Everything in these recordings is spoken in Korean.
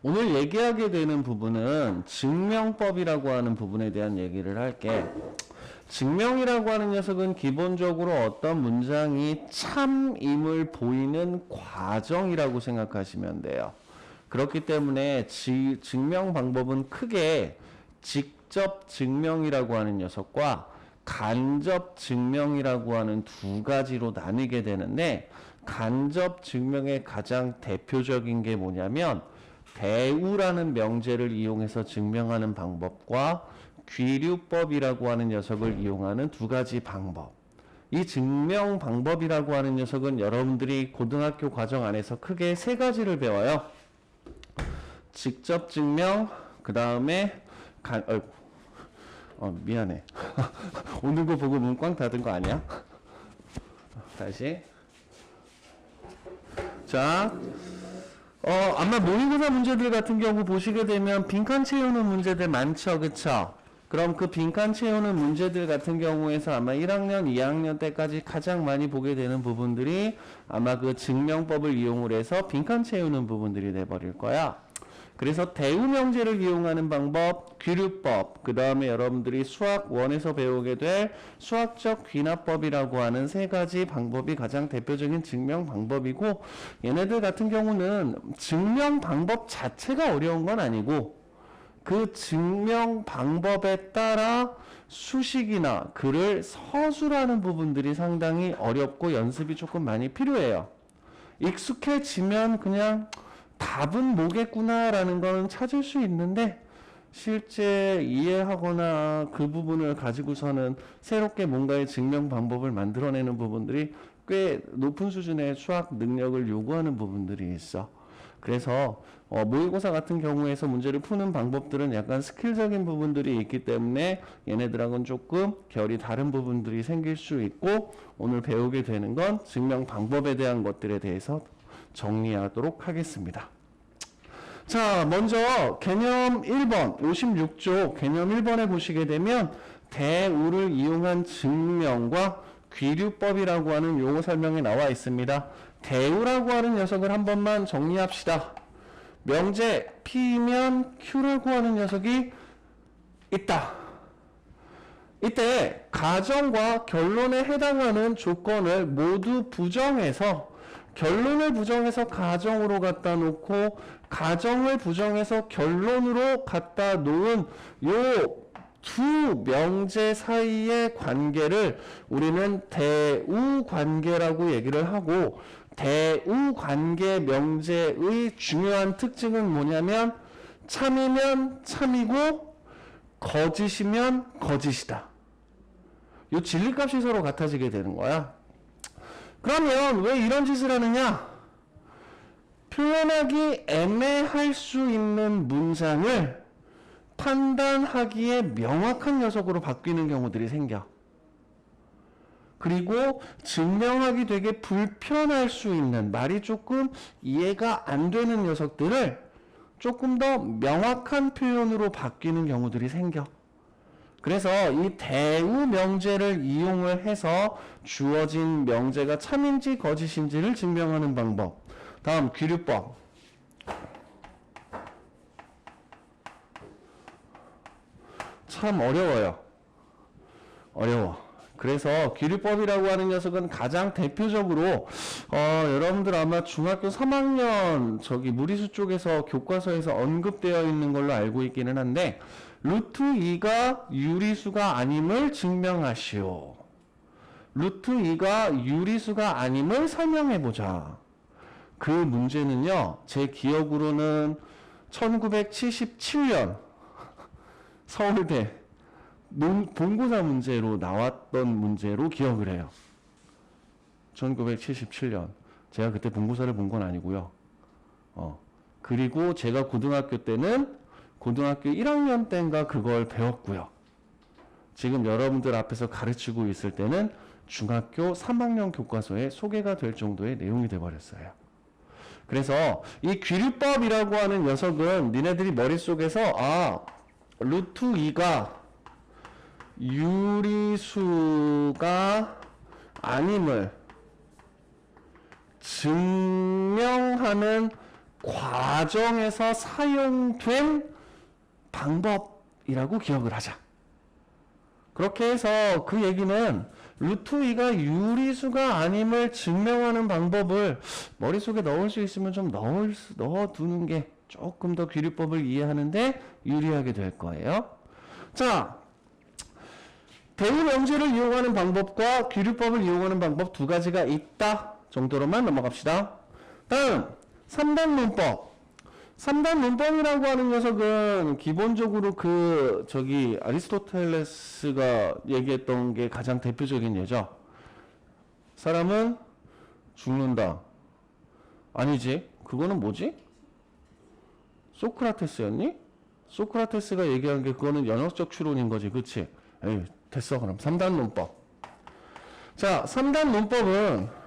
오늘 얘기하게 되는 부분은 증명법이라고 하는 부분에 대한 얘기를 할게. 증명이라고 하는 녀석은 기본적으로 어떤 문장이 참임을 보이는 과정이라고 생각하시면 돼요. 그렇기 때문에 증명 방법은 크게 직접 증명이라고 하는 녀석과 간접 증명이라고 하는 두 가지로 나뉘게 되는데, 간접 증명의 가장 대표적인 게 뭐냐면 대우라는 명제를 이용해서 증명하는 방법과 귀류법이라고 하는 녀석을 이용하는 두 가지 방법. 이 증명 방법이라고 하는 녀석은 여러분들이 고등학교 과정 안에서 크게 세 가지를 배워요. 직접 증명, 그 다음에 미안해. 오는 거 보고 문 꽝 닫은 거 아니야? 다시. 자, 아마 모의고사 문제들 같은 경우 보시게 되면 빈칸 채우는 문제들 많죠, 그쵸? 그럼 그 빈칸 채우는 문제들 같은 경우에서 아마 1학년, 2학년 때까지 가장 많이 보게 되는 부분들이 아마 그 증명법을 이용을 해서 빈칸 채우는 부분들이 돼버릴 거야. 그래서 대우명제를 이용하는 방법, 귀류법, 그 다음에 여러분들이 수학 1에서 배우게 될 수학적 귀납법이라고 하는 세 가지 방법이 가장 대표적인 증명 방법이고, 얘네들 같은 경우는 증명 방법 자체가 어려운 건 아니고 그 증명 방법에 따라 수식이나 글을 서술하는 부분들이 상당히 어렵고 연습이 조금 많이 필요해요. 익숙해지면 그냥 답은 뭐겠구나라는 거는 찾을 수 있는데, 실제 이해하거나 그 부분을 가지고서는 새롭게 뭔가의 증명 방법을 만들어내는 부분들이 꽤 높은 수준의 수학 능력을 요구하는 부분들이 있어. 그래서 모의고사 같은 경우에서 문제를 푸는 방법들은 약간 스킬적인 부분들이 있기 때문에 얘네들하고는 조금 결이 다른 부분들이 생길 수 있고, 오늘 배우게 되는 건 증명 방법에 대한 것들에 대해서 정리하도록 하겠습니다. 자, 먼저 개념 1번 56쪽 개념 1번에 보시게 되면 대우를 이용한 증명과 귀류법이라고 하는 용어 설명이 나와 있습니다. 대우라고 하는 녀석을 한 번만 정리합시다. 명제 P면 Q라고 하는 녀석이 있다. 이때 가정과 결론에 해당하는 조건을 모두 부정해서, 결론을 부정해서 가정으로 갖다 놓고 가정을 부정해서 결론으로 갖다 놓은 요 두 명제 사이의 관계를 우리는 대우 관계라고 얘기를 하고, 대우 관계 명제의 중요한 특징은 뭐냐면 참이면 참이고 거짓이면 거짓이다. 요 진리값이 서로 같아지게 되는 거야. 그러면 왜 이런 짓을 하느냐? 표현하기 애매할 수 있는 문장을 판단하기에 명확한 녀석으로 바뀌는 경우들이 생겨. 그리고 증명하기 되게 불편할 수 있는, 말이 조금 이해가 안 되는 녀석들을 조금 더 명확한 표현으로 바뀌는 경우들이 생겨. 그래서 이 대우 명제를 이용을 해서 주어진 명제가 참인지 거짓인지를 증명하는 방법. 다음 귀류법. 참 어려워요. 어려워. 그래서 귀류법이라고 하는 녀석은 가장 대표적으로 여러분들 아마 중학교 3학년 무리수 쪽에서 교과서에서 언급되어 있는 걸로 알고 있기는 한데, 루트 2가 유리수가 아님을 증명하시오. 루트 2가 유리수가 아님을 설명해보자. 그 문제는요, 제 기억으로는 1977년 서울대 본고사 문제로 나왔던 문제로 기억을 해요. 1977년. 제가 그때 본고사를 본 건 아니고요. 그리고 제가 고등학교 때는 고등학교 1학년 때인가 그걸 배웠고요. 지금 여러분들 앞에서 가르치고 있을 때는 중학교 3학년 교과서에 소개가 될 정도의 내용이 돼버렸어요. 그래서 이 귀류법이라고 하는 녀석은 니네들이 머릿속에서 루트 2가 유리수가 아님을 증명하는 과정에서 사용된 방법이라고 기억을 하자. 그렇게 해서 그 얘기는 루트 2가 유리수가 아님을 증명하는 방법을 머릿속에 넣을 수 있으면 좀 넣어두는 게 조금 더 귀류법을 이해하는데 유리하게 될 거예요. 자, 대우 명제를 이용하는 방법과 귀류법을 이용하는 방법 두 가지가 있다 정도로만 넘어갑시다. 다음 3단 문법. 3단 문법이라고 하는 녀석은 기본적으로 아리스토텔레스가 얘기했던 게 가장 대표적인 예죠. 사람은 죽는다. 아니지. 그거는 뭐지? 소크라테스였니? 소크라테스가 얘기한 게 그거는 연역적 추론인 거지. 그치? 에이, 됐어. 그럼 3단 문법. 자, 3단 문법은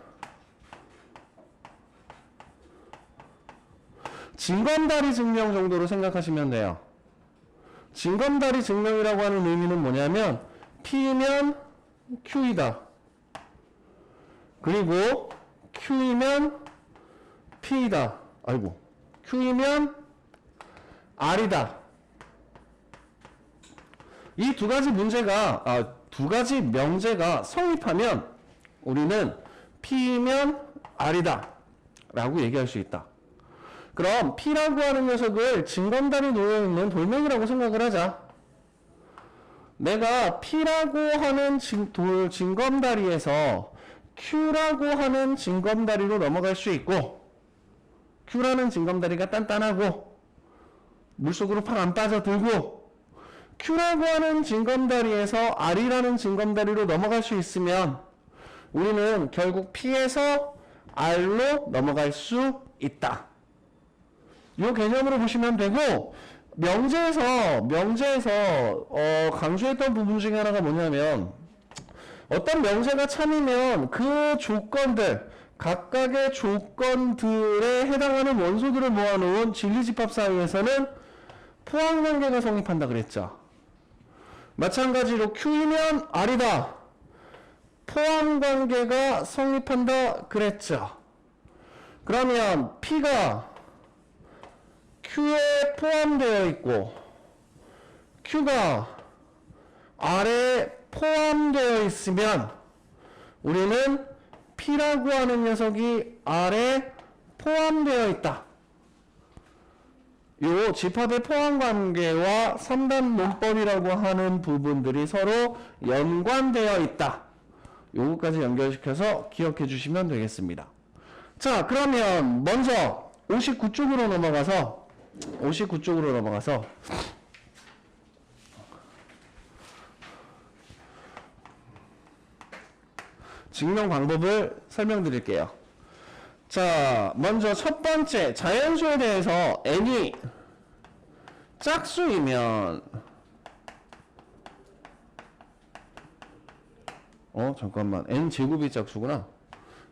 징검다리 증명 정도로 생각하시면 돼요. 징검다리 증명이라고 하는 의미는 뭐냐면 P면 Q이다. 그리고 Q이면 P이다. 아이고. Q이면 R이다. 이 두 가지 두 가지 명제가 성립하면 우리는 P면 R이다 라고 얘기할 수 있다. 그럼 P라고 하는 녀석을 징검다리 놓여있는 돌멩이라고 생각을 하자. 내가 P라고 하는 징검다리에서 Q라고 하는 징검다리로 넘어갈 수 있고, Q라는 징검다리가 단단하고 물속으로 팍 안 빠져들고, Q라고 하는 징검다리에서 R이라는 징검다리로 넘어갈 수 있으면 우리는 결국 P에서 R로 넘어갈 수 있다. 이 개념으로 보시면 되고, 명제에서 강조했던 부분 중에 하나가 뭐냐면, 어떤 명제가 참이면 그 조건들, 각각의 조건들에 해당하는 원소들을 모아놓은 진리집합 사이에서는 포함관계가 성립한다 그랬죠. 마찬가지로 Q이면 R이다. 포함관계가 성립한다 그랬죠. 그러면 P가 Q에 포함되어 있고 Q가 R에 포함되어 있으면 우리는 P라고 하는 녀석이 R에 포함되어 있다. 요 집합의 포함관계와 3단 문법이라고 하는 부분들이 서로 연관되어 있다. 요거까지 연결시켜서 기억해 주시면 되겠습니다. 자, 그러면 먼저 59쪽으로 넘어가서 증명 방법을 설명드릴게요. 자, 먼저 첫 번째 자연수에 대해서 n이 짝수이면 잠깐만, n제곱이 짝수구나.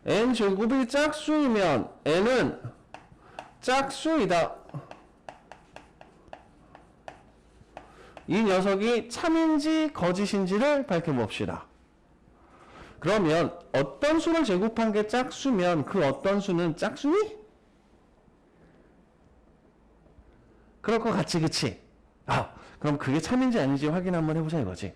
n제곱이 짝수이면 n은 짝수이다. 이 녀석이 참인지 거짓인지를 밝혀봅시다. 그러면 어떤 수를 제곱한 게 짝수면 그 어떤 수는 짝수니? 그럴 것 같지, 그치? 그럼 그게 참인지 아닌지 확인 한번 해보자 이거지.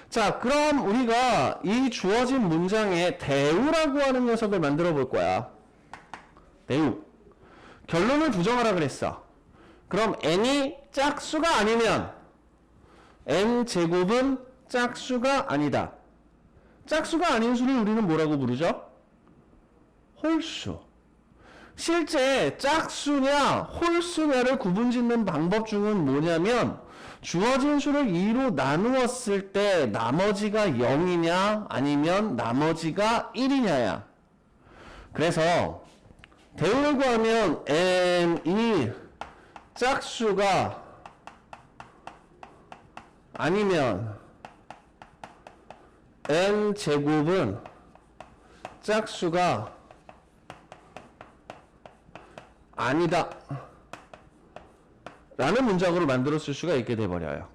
자, 그럼 우리가 이 주어진 문장에 대우라고 하는 녀석을 만들어 볼 거야. 대우. 결론을 부정하라 그랬어. 그럼 n이 짝수가 아니면 n제곱은 짝수가 아니다. 짝수가 아닌 수를 우리는 뭐라고 부르죠? 홀수. 실제 짝수냐 홀수냐를 구분짓는 방법 중은 뭐냐면 주어진 수를 2로 나누었을 때 나머지가 0이냐 아니면 나머지가 1이냐야. 그래서 대우를 구하면 n이 짝수가 아니면 n제곱은 짝수가 아니다 라는 문장으로 만들었을 수가 있게 돼버려요.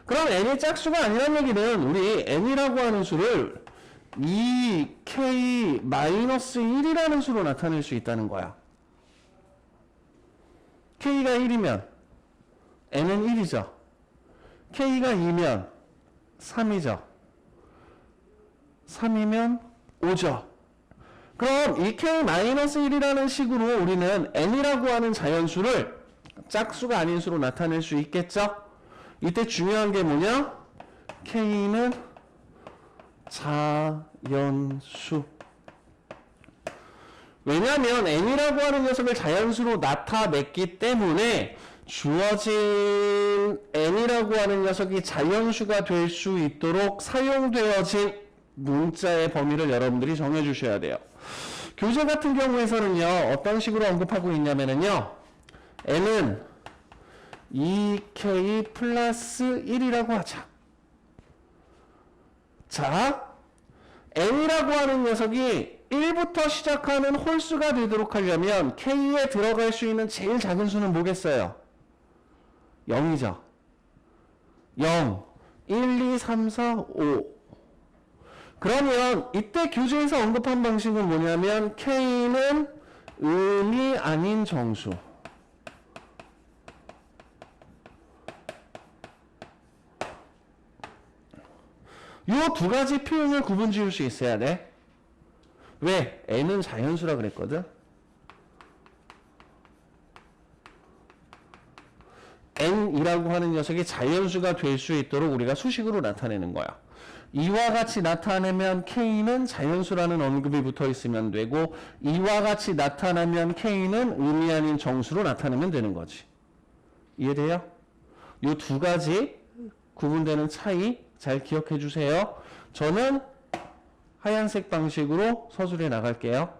그럼 n이 짝수가 아니라는 얘기는 우리 n이라고 하는 수를 2k-1이라는 수로 나타낼 수 있다는 거야. K가 1이면 N은 1이죠. K가 2면 3이죠. 3이면 5죠. 그럼 이 K-1이라는 식으로 우리는 N이라고 하는 자연수를 짝수가 아닌 수로 나타낼 수 있겠죠? 이때 중요한 게 뭐냐? K는 자연수. 왜냐하면 N이라고 하는 녀석을 자연수로 나타냈기 때문에 주어진 N이라고 하는 녀석이 자연수가 될 수 있도록 사용되어진 문자의 범위를 여러분들이 정해주셔야 돼요. 교재 같은 경우에서는요, 어떤 식으로 언급하고 있냐면요, N은 2K 플러스 1이라고 하자. 자, N이라고 하는 녀석이 1부터 시작하는 홀수가 되도록 하려면 K에 들어갈 수 있는 제일 작은 수는 뭐겠어요? 0이죠. 0, 1, 2, 3, 4, 5. 그러면 이때 교재에서 언급한 방식은 뭐냐면 K는 음이 아닌 정수. 이 두 가지 표현을 구분 지을 수 있어야 돼. 왜? N은 자연수라 그랬거든. N이라고 하는 녀석이 자연수가 될 수 있도록 우리가 수식으로 나타내는 거야. 이와 같이 나타내면 K는 자연수라는 언급이 붙어 있으면 되고, 이와 같이 나타나면 K는 음이 아닌 정수로 나타내면 되는 거지. 이해돼요? 이 두 가지 구분되는 차이 잘 기억해 주세요. 저는 하얀색 방식으로 서술해 나갈게요.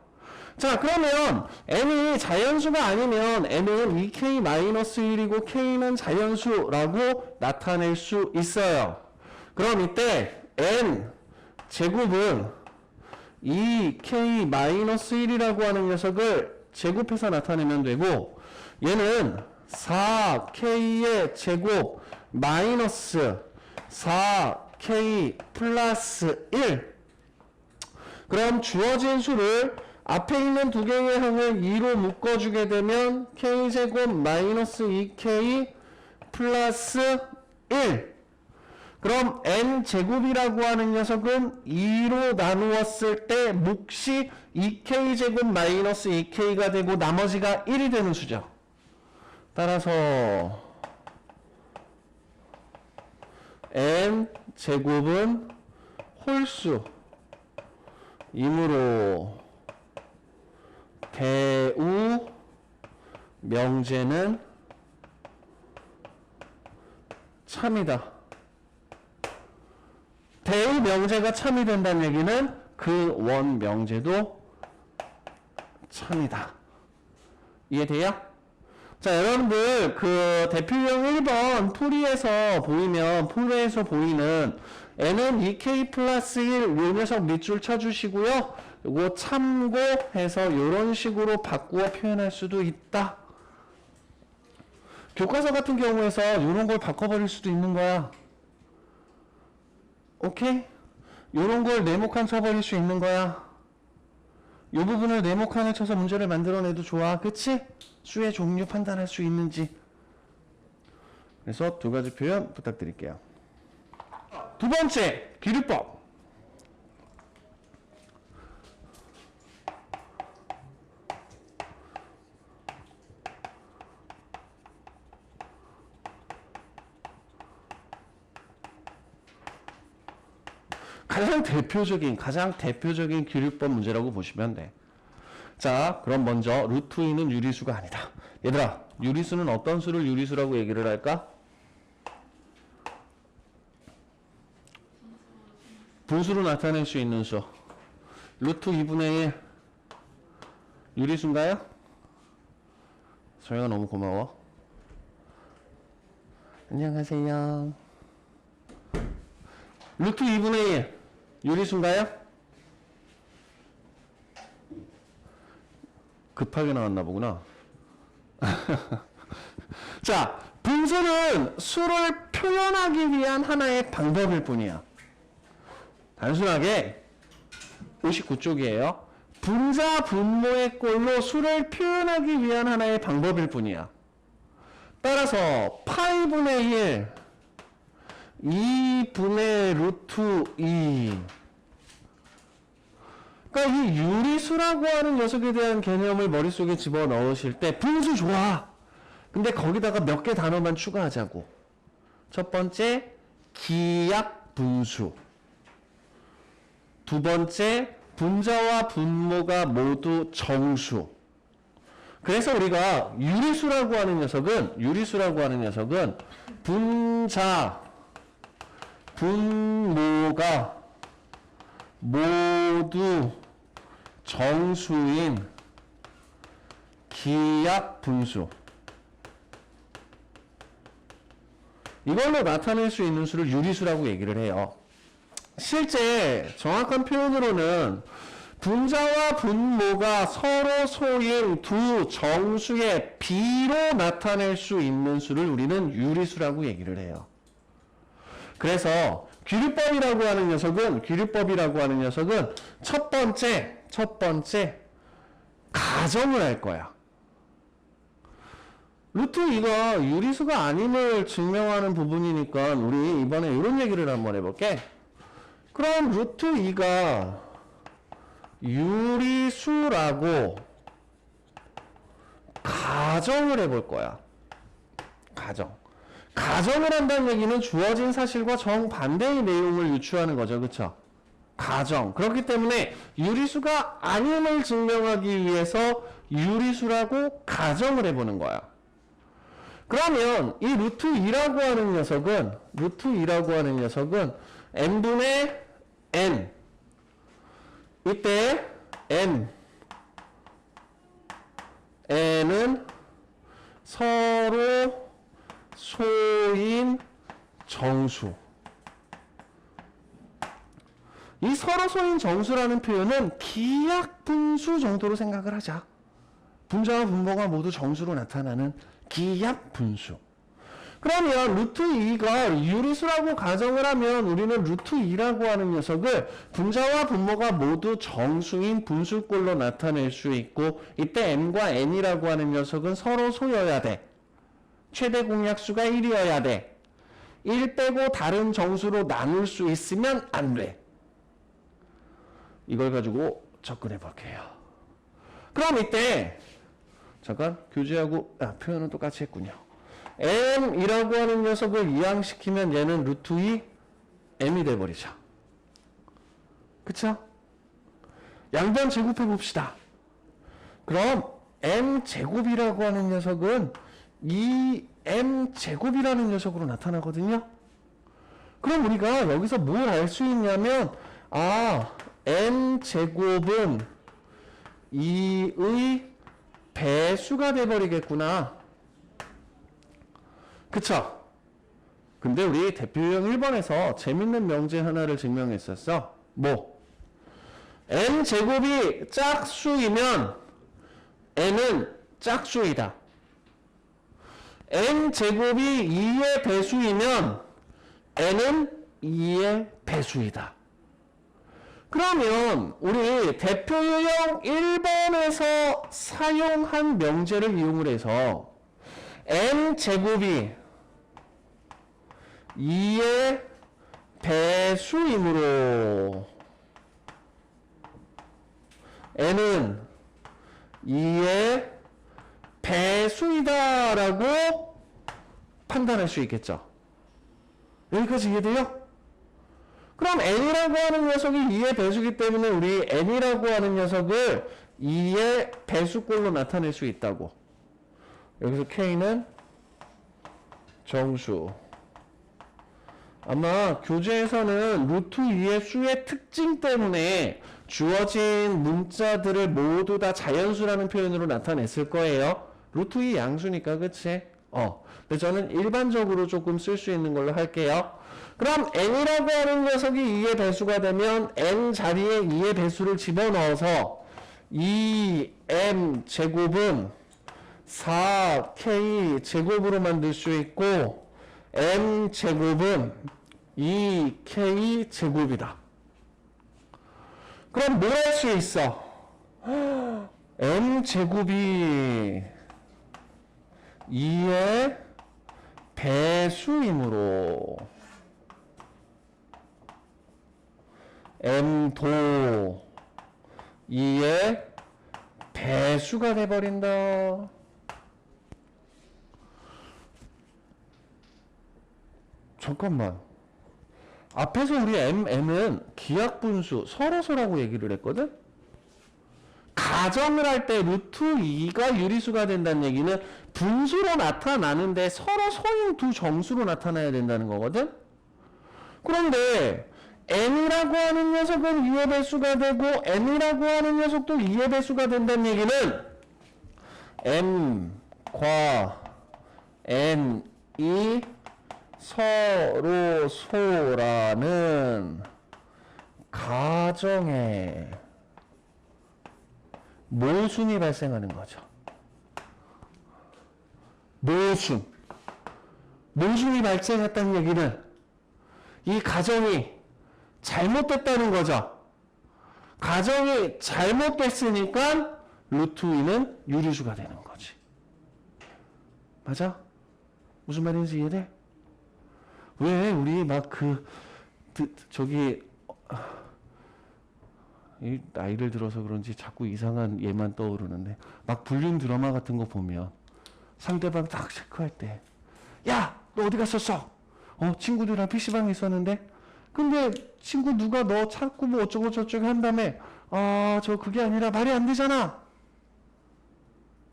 자, 그러면 N이 자연수가 아니면 N은 2K-1이고 K는 자연수라고 나타낼 수 있어요. 그럼 이때 N 제곱은 2K-1이라고 하는 녀석을 제곱해서 나타내면 되고, 얘는 4K의 제곱 마이너스 4K 플러스 1. 그럼 주어진 수를 앞에 있는 두 개의 항을 2로 묶어주게 되면 K제곱 마이너스 2K 플러스 1. 그럼 N제곱이라고 하는 녀석은 2로 나누었을 때 몫이 2K제곱 마이너스 2K가 되고 나머지가 1이 되는 수죠. 따라서 N제곱은 홀수이므로 대우 명제는 참이다. 대우 명제가 참이 된다는 얘기는 그 원 명제도 참이다. 이해돼요? 자, 여러분들 그 대표형 1번 풀이에서 보이는 N은 2K 플러스 1 요 녀석 밑줄 쳐주시고요. 요거 참고해서 이런 식으로 바꾸어 표현할 수도 있다. 교과서 같은 경우에서 이런 걸 바꿔버릴 수도 있는 거야. 오케이? 이런 걸 네모칸 쳐버릴 수 있는 거야. 이 부분을 네모칸을 쳐서 문제를 만들어내도 좋아. 그치? 수의 종류 판단할 수 있는지. 그래서 두 가지 표현 부탁드릴게요. 두 번째, 기류법. 가장 대표적인 기류법 문제라고 보시면 돼. 자, 그럼 먼저 루트 2는 유리수가 아니다. 얘들아, 유리수는 어떤 수를 유리수라고 얘기를 할까? 분수로 나타낼 수 있는 수. 루트 2분의 1 유리수인가요? 소영아 너무 고마워. 안녕하세요. 루트 2분의 1 유리수인가요? 급하게 나왔나 보구나. 자, 분수는 수를 표현하기 위한 하나의 방법일 뿐이야. 단순하게 59쪽이에요. 분자 분모의 꼴로 수를 표현하기 위한 하나의 방법일 뿐이야. 따라서 파이분의 1 2분의 루트 2. 그러니까 이 유리수라고 하는 녀석에 대한 개념을 머릿속에 집어넣으실 때 분수 좋아. 근데 거기다가 몇 개 단어만 추가하자고. 첫 번째 기약 분수. 두 번째 분자와 분모가 모두 정수. 그래서 우리가 유리수라고 하는 녀석은 분자, 분모가 모두 정수인 기약 분수. 이걸로 나타낼 수 있는 수를 유리수라고 얘기를 해요. 실제 정확한 표현으로는 분자와 분모가 서로 소인 두 정수의 비로 나타낼 수 있는 수를 우리는 유리수라고 얘기를 해요. 그래서 귀류법이라고 하는 녀석은 첫 번째 가정을 할 거야. 루트 2가 유리수가 아님을 증명하는 부분이니까 우리 이번에 이런 얘기를 한번 해볼게. 그럼 루트 2가 유리수라고 가정을 해볼 거야. 가정을 한다는 얘기는 주어진 사실과 정반대의 내용을 유추하는 거죠. 그쵸? 가정. 그렇기 때문에 유리수가 아님을 증명하기 위해서 유리수라고 가정을 해보는 거야. 그러면 이 루트 2라고 하는 녀석은 n분의 n. 이때 n은 서로 소인 정수. 이 서로 소인 정수라는 표현은 기약분수 정도로 생각을 하자. 분자와 분모가 모두 정수로 나타나는 기약분수. 그러면 루트 2가 유리수라고 가정을 하면 우리는 루트 2라고 하는 녀석을 분자와 분모가 모두 정수인 분수꼴로 나타낼 수 있고, 이때 m과 n이라고 하는 녀석은 서로 소여야 돼. 최대 공약수가 1이어야 돼. 1 빼고 다른 정수로 나눌 수 있으면 안 돼. 이걸 가지고 접근해 볼게요. 그럼 이때 잠깐 교재하고 표현은 똑같이 했군요. m이라고 하는 녀석을 이항시키면 얘는 루트 2 m이 돼버리죠. 그쵸? 양변 제곱해 봅시다. 그럼 m제곱이라고 하는 녀석은 이 m제곱이라는 녀석으로 나타나거든요. 그럼 우리가 여기서 뭘 알 수 있냐면, m제곱은 2의 배수가 돼버리겠구나. 그쵸? 근데 우리 대표 유형 1번에서 재밌는 명제 하나를 증명했었어. 뭐? m제곱이 짝수이면 n은 짝수이다. n제곱이 2의 배수이면 n은 2의 배수이다. 그러면 우리 대표 유형 1번에서 사용한 명제를 이용을 해서 n제곱이 2의 배수이므로 n은 2의 배수이다라고 판단할 수 있겠죠. 여기까지 이해돼요? 그럼 n이라고 하는 녀석이 2의 배수이기 때문에 우리 n이라고 하는 녀석을 2의 배수꼴로 나타낼 수 있다고. 여기서 k는 정수. 아마 교재에서는 루트 2의 수의 특징 때문에 주어진 문자들을 모두 다 자연수라는 표현으로 나타냈을 거예요. 루트 2 양수니까, 그치? 근데 저는 일반적으로 조금 쓸 수 있는 걸로 할게요. 그럼 n이라고 하는 녀석이 2의 배수가 되면 n 자리에 2의 배수를 집어넣어서 2m 제곱은 4k 제곱으로 만들 수 있고, m 제곱은 2k 제곱이다. 그럼 뭘 할 수 있어? m 제곱이 2의 배수이므로 m도 2의 배수가 돼버린다. 잠깐만. 앞에서 우리 m은 기하분수 서로서라고 얘기를 했거든? 가정을 할 때 루트 2가 유리수가 된다는 얘기는 분수로 나타나는데 서로 서인 두 정수로 나타나야 된다는 거거든? 그런데 n이라고 하는 녀석은 2의 배수가 되고 n이라고 하는 녀석도 2의 배수가 된다는 얘기는 m과 n이 서로 소라는 가정에 모순이 발생하는 거죠. 모순이 발생했다는 얘기는 이 가정이 잘못됐다는 거죠. 가정이 잘못됐으니까 루트 2는 유리수가 되는 거지. 맞아? 무슨 말인지 이해돼? 왜 우리 막 이 나이를 들어서 그런지 자꾸 이상한 예만 떠오르는데 막 불륜 드라마 같은 거 보면 상대방 딱 체크할 때 야! 너 어디 갔었어? 친구들이랑 PC방에 있었는데 근데 친구 누가 너 찾고 뭐 어쩌고 저쩌고 한 다음에 저 그게 아니라 말이 안 되잖아.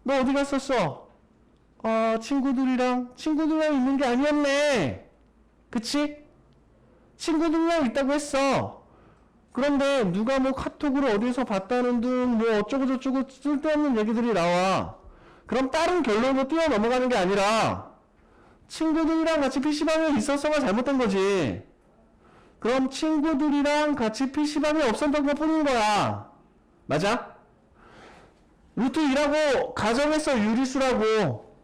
너 어디 갔었어? 친구들이랑 있는 게 아니었네. 그치? 친구들이랑 있다고 했어. 그런데 누가 뭐 카톡으로 어디서 봤다는 둥 뭐 어쩌고 저쩌고 쓸데없는 얘기들이 나와. 그럼 다른 결론으로 뛰어 넘어가는 게 아니라 친구들이랑 같이 PC방에 있었어가 잘못된 거지. 그럼 친구들이랑 같이 PC방에 없었던 것 뿐인 거야. 맞아? 루트 2라고 가정했어. 유리수라고.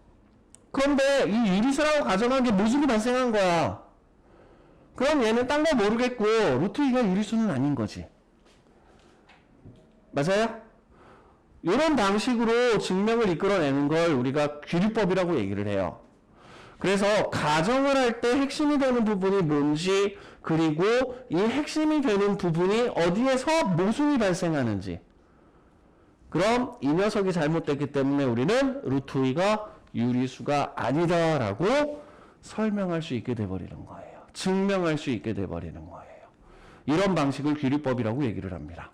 그런데 이 유리수라고 가정한 게 모순이 발생한 거야. 그럼 얘는 딴 거 모르겠고 루트 2가 유리수는 아닌 거지. 맞아요? 이런 방식으로 증명을 이끌어내는 걸 우리가 귀류법이라고 얘기를 해요. 그래서 가정을 할 때 핵심이 되는 부분이 뭔지, 그리고 이 핵심이 되는 부분이 어디에서 모순이 발생하는지. 그럼 이 녀석이 잘못됐기 때문에 우리는 루트 2가 유리수가 아니다라고 설명할 수 있게 돼버리는 거예요. 증명할 수 있게 돼버리는 거예요. 이런 방식을 귀류법이라고 얘기를 합니다.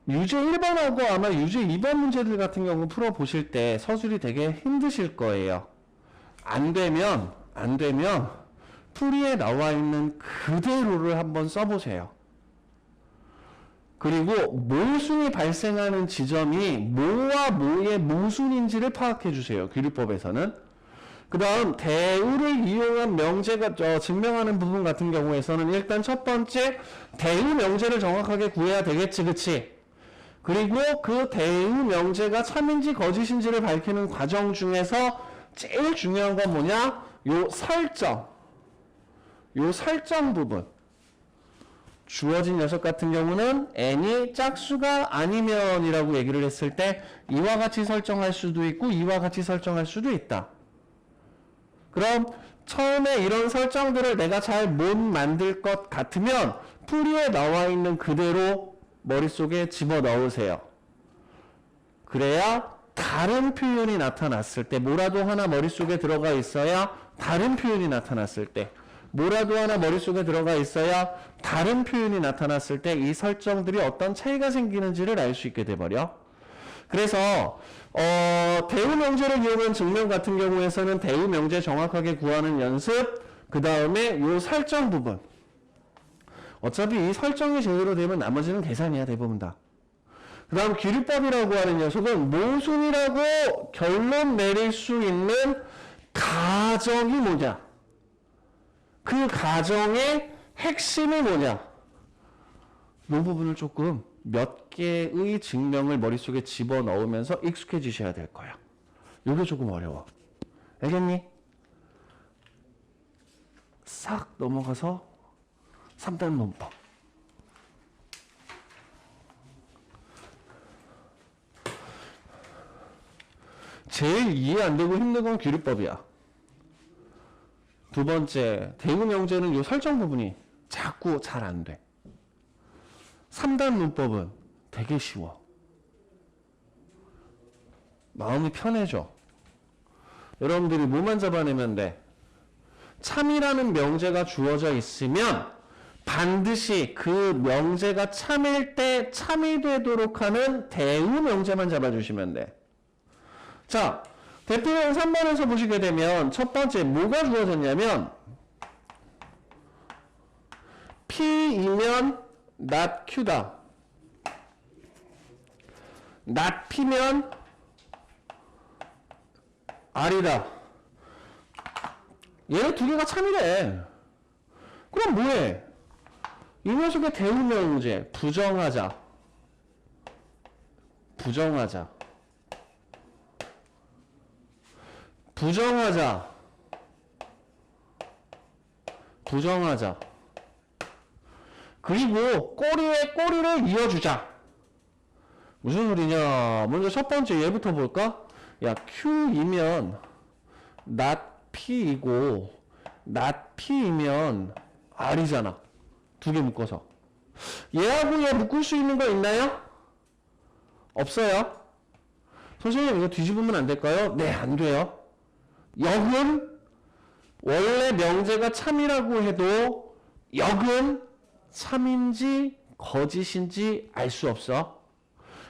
유제 1번하고 아마 유제 2번 문제들 같은 경우 풀어보실 때 서술이 되게 힘드실 거예요. 안 되면 풀이에 나와 있는 그대로를 한번 써보세요. 그리고 모순이 발생하는 지점이 뭐와 뭐의 모순인지를 파악해 주세요. 귀류법에서는. 그 다음 대우를 이용한 명제가 증명하는 부분 같은 경우에서는 일단 첫 번째 대우 명제를 정확하게 구해야 되겠지. 그치? 그리고 그 대우 명제가 참인지 거짓인지를 밝히는 과정 중에서 제일 중요한 건 뭐냐? 요 설정 부분. 주어진 녀석 같은 경우는 n이 짝수가 아니면 이라고 얘기를 했을 때 이와 같이 설정할 수도 있고 이와 같이 설정할 수도 있다. 그럼 처음에 이런 설정들을 내가 잘 못 만들 것 같으면 풀이에 나와 있는 그대로 머릿속에 집어넣으세요. 그래야 다른 표현이 나타났을 때 뭐라도 하나 머릿속에 들어가 있어야 다른 표현이 나타났을 때 뭐라도 하나 머릿속에 들어가 있어야 다른 표현이 나타났을 때 이 설정들이 어떤 차이가 생기는지를 알 수 있게 돼버려. 그래서 대우 명제를 이용한 증명 같은 경우에서는 대우 명제 정확하게 구하는 연습, 그 다음에 요 설정 부분. 어차피 이 설정이 제대로 되면 나머지는 계산이야, 대부분 다. 그 다음 귀류법이라고 하는 녀석은 모순이라고 결론 내릴 수 있는 가정이 뭐냐? 그 가정의 핵심이 뭐냐? 이 부분을 조금 몇 개의 증명을 머릿속에 집어넣으면서 익숙해지셔야 될 거야. 이게 조금 어려워. 알겠니? 싹 넘어가서 3단 문법. 제일 이해 안 되고 힘든 건 귀류법이야. 두 번째, 대우명제는 요 설정 부분이 자꾸 잘 안 돼. 3단 문법은 되게 쉬워. 마음이 편해져. 여러분들이 뭐만 잡아내면 돼? 참이라는 명제가 주어져 있으면 반드시 그 명제가 참일 때 참이 되도록 하는 대우명제만 잡아주시면 돼. 자, 대표형 3번에서 보시게 되면 첫 번째 뭐가 주어졌냐면 P이면 not Q다. not P면 R이다. 얘네 두 개가 참이래. 그럼 뭐해? 이 녀석의 대우명제 부정하자. 부정하자. 부정하자. 부정하자. 그리고 꼬리에 꼬리를 이어주자. 무슨 소리냐? 먼저 첫 번째 얘부터 볼까? 야, Q이면 not P이고 not P이면 R이잖아. 두 개 묶어서. 얘하고 얘 묶을 수 있는 거 있나요? 없어요. 선생님 이거 뒤집으면 안 될까요? 네, 안 돼요. 역은 원래 명제가 참이라고 해도 역은 참인지 거짓인지 알 수 없어.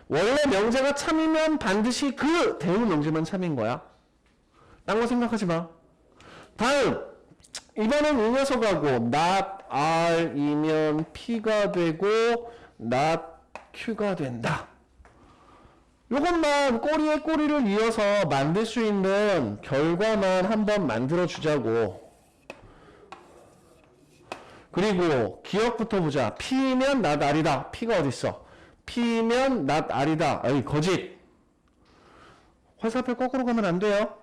원래 명제가 참이면 반드시 그 대우 명제만 참인 거야. 딴 거 생각하지 마. 다음, 이번엔 이 녀석하고 not R이면 P가 되고 not Q가 된다. 요것만 꼬리에 꼬리를 이어서 만들 수 있는 결과만 한번 만들어 주자고. 그리고 기억부터 보자. P면 not R이다. P가 어딨어? P면 not R이다. 아이, 거짓. 화살표 거꾸로 가면 안 돼요.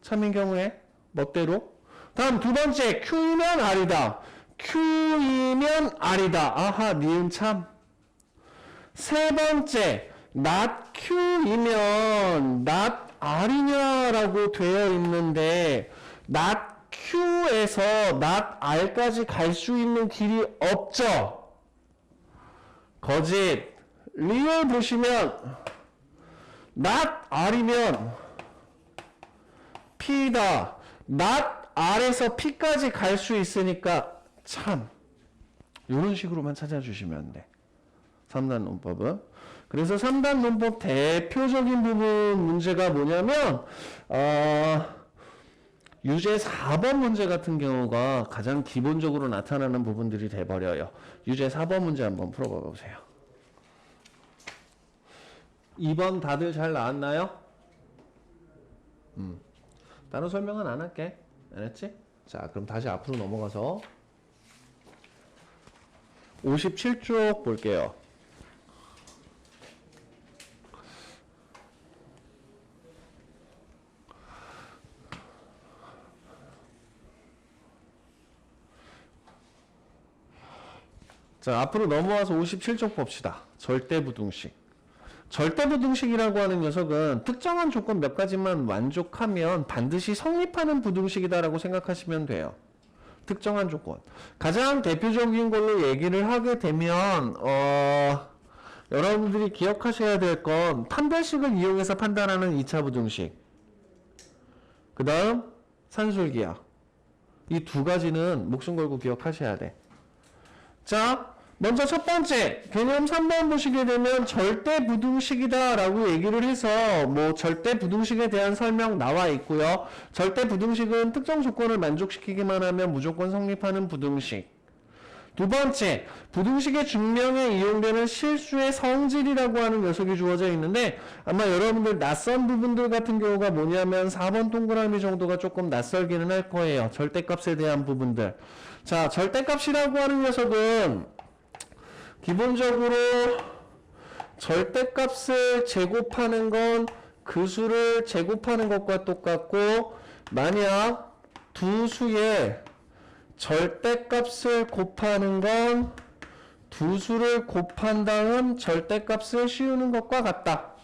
참인 경우에 멋대로. 다음 두 번째, Q이면 R이다. Q이면 R이다. 아하, 니은 참. 세 번째, not Q이면 not R이냐라고 되어 있는데 not Q에서 not R까지 갈 수 있는 길이 없죠. 거짓. 리얼 보시면 not R이면 P다. not R에서 P까지 갈 수 있으니까 참. 이런 식으로만 찾아주시면 돼. 3단 논법은. 그래서 3단 논법 대표적인 부분 문제가 뭐냐면 유제 4번 문제 같은 경우가 가장 기본적으로 나타나는 부분들이 돼버려요. 유제 4번 문제 한번 풀어봐 보세요. 2번 다들 잘 나왔나요? 다른 설명은 안 할게. 알았지? 자, 그럼 다시 앞으로 넘어가서 57쪽 볼게요. 자, 앞으로 넘어와서 57쪽 봅시다. 절대부등식. 절대부등식이라고 하는 녀석은 특정한 조건 몇 가지만 만족하면 반드시 성립하는 부등식이다라고 생각하시면 돼요. 특정한 조건. 가장 대표적인 걸로 얘기를 하게 되면 여러분들이 기억하셔야 될 건 판별식을 이용해서 판단하는 2차 부등식. 그 다음 산술기하. 이 두 가지는 목숨 걸고 기억하셔야 돼. 자, 먼저 첫 번째 개념 3번 보시게 되면 절대부등식이다 라고 얘기를 해서 뭐 절대부등식에 대한 설명 나와 있고요. 절대부등식은 특정 조건을 만족시키기만 하면 무조건 성립하는 부등식. 두 번째, 부등식의 증명에 이용되는 실수의 성질이라고 하는 녀석이 주어져 있는데 아마 여러분들 낯선 부분들 같은 경우가 뭐냐면 4번 동그라미 정도가 조금 낯설기는 할 거예요. 절대값에 대한 부분들. 자, 절대값이라고 하는 녀석은 기본적으로 절대값을 제곱하는 건 그 수를 제곱하는 것과 똑같고 만약 두 수의 절대값을 곱하는 건 두 수를 곱한 다음 절대값을 씌우는 것과 같다.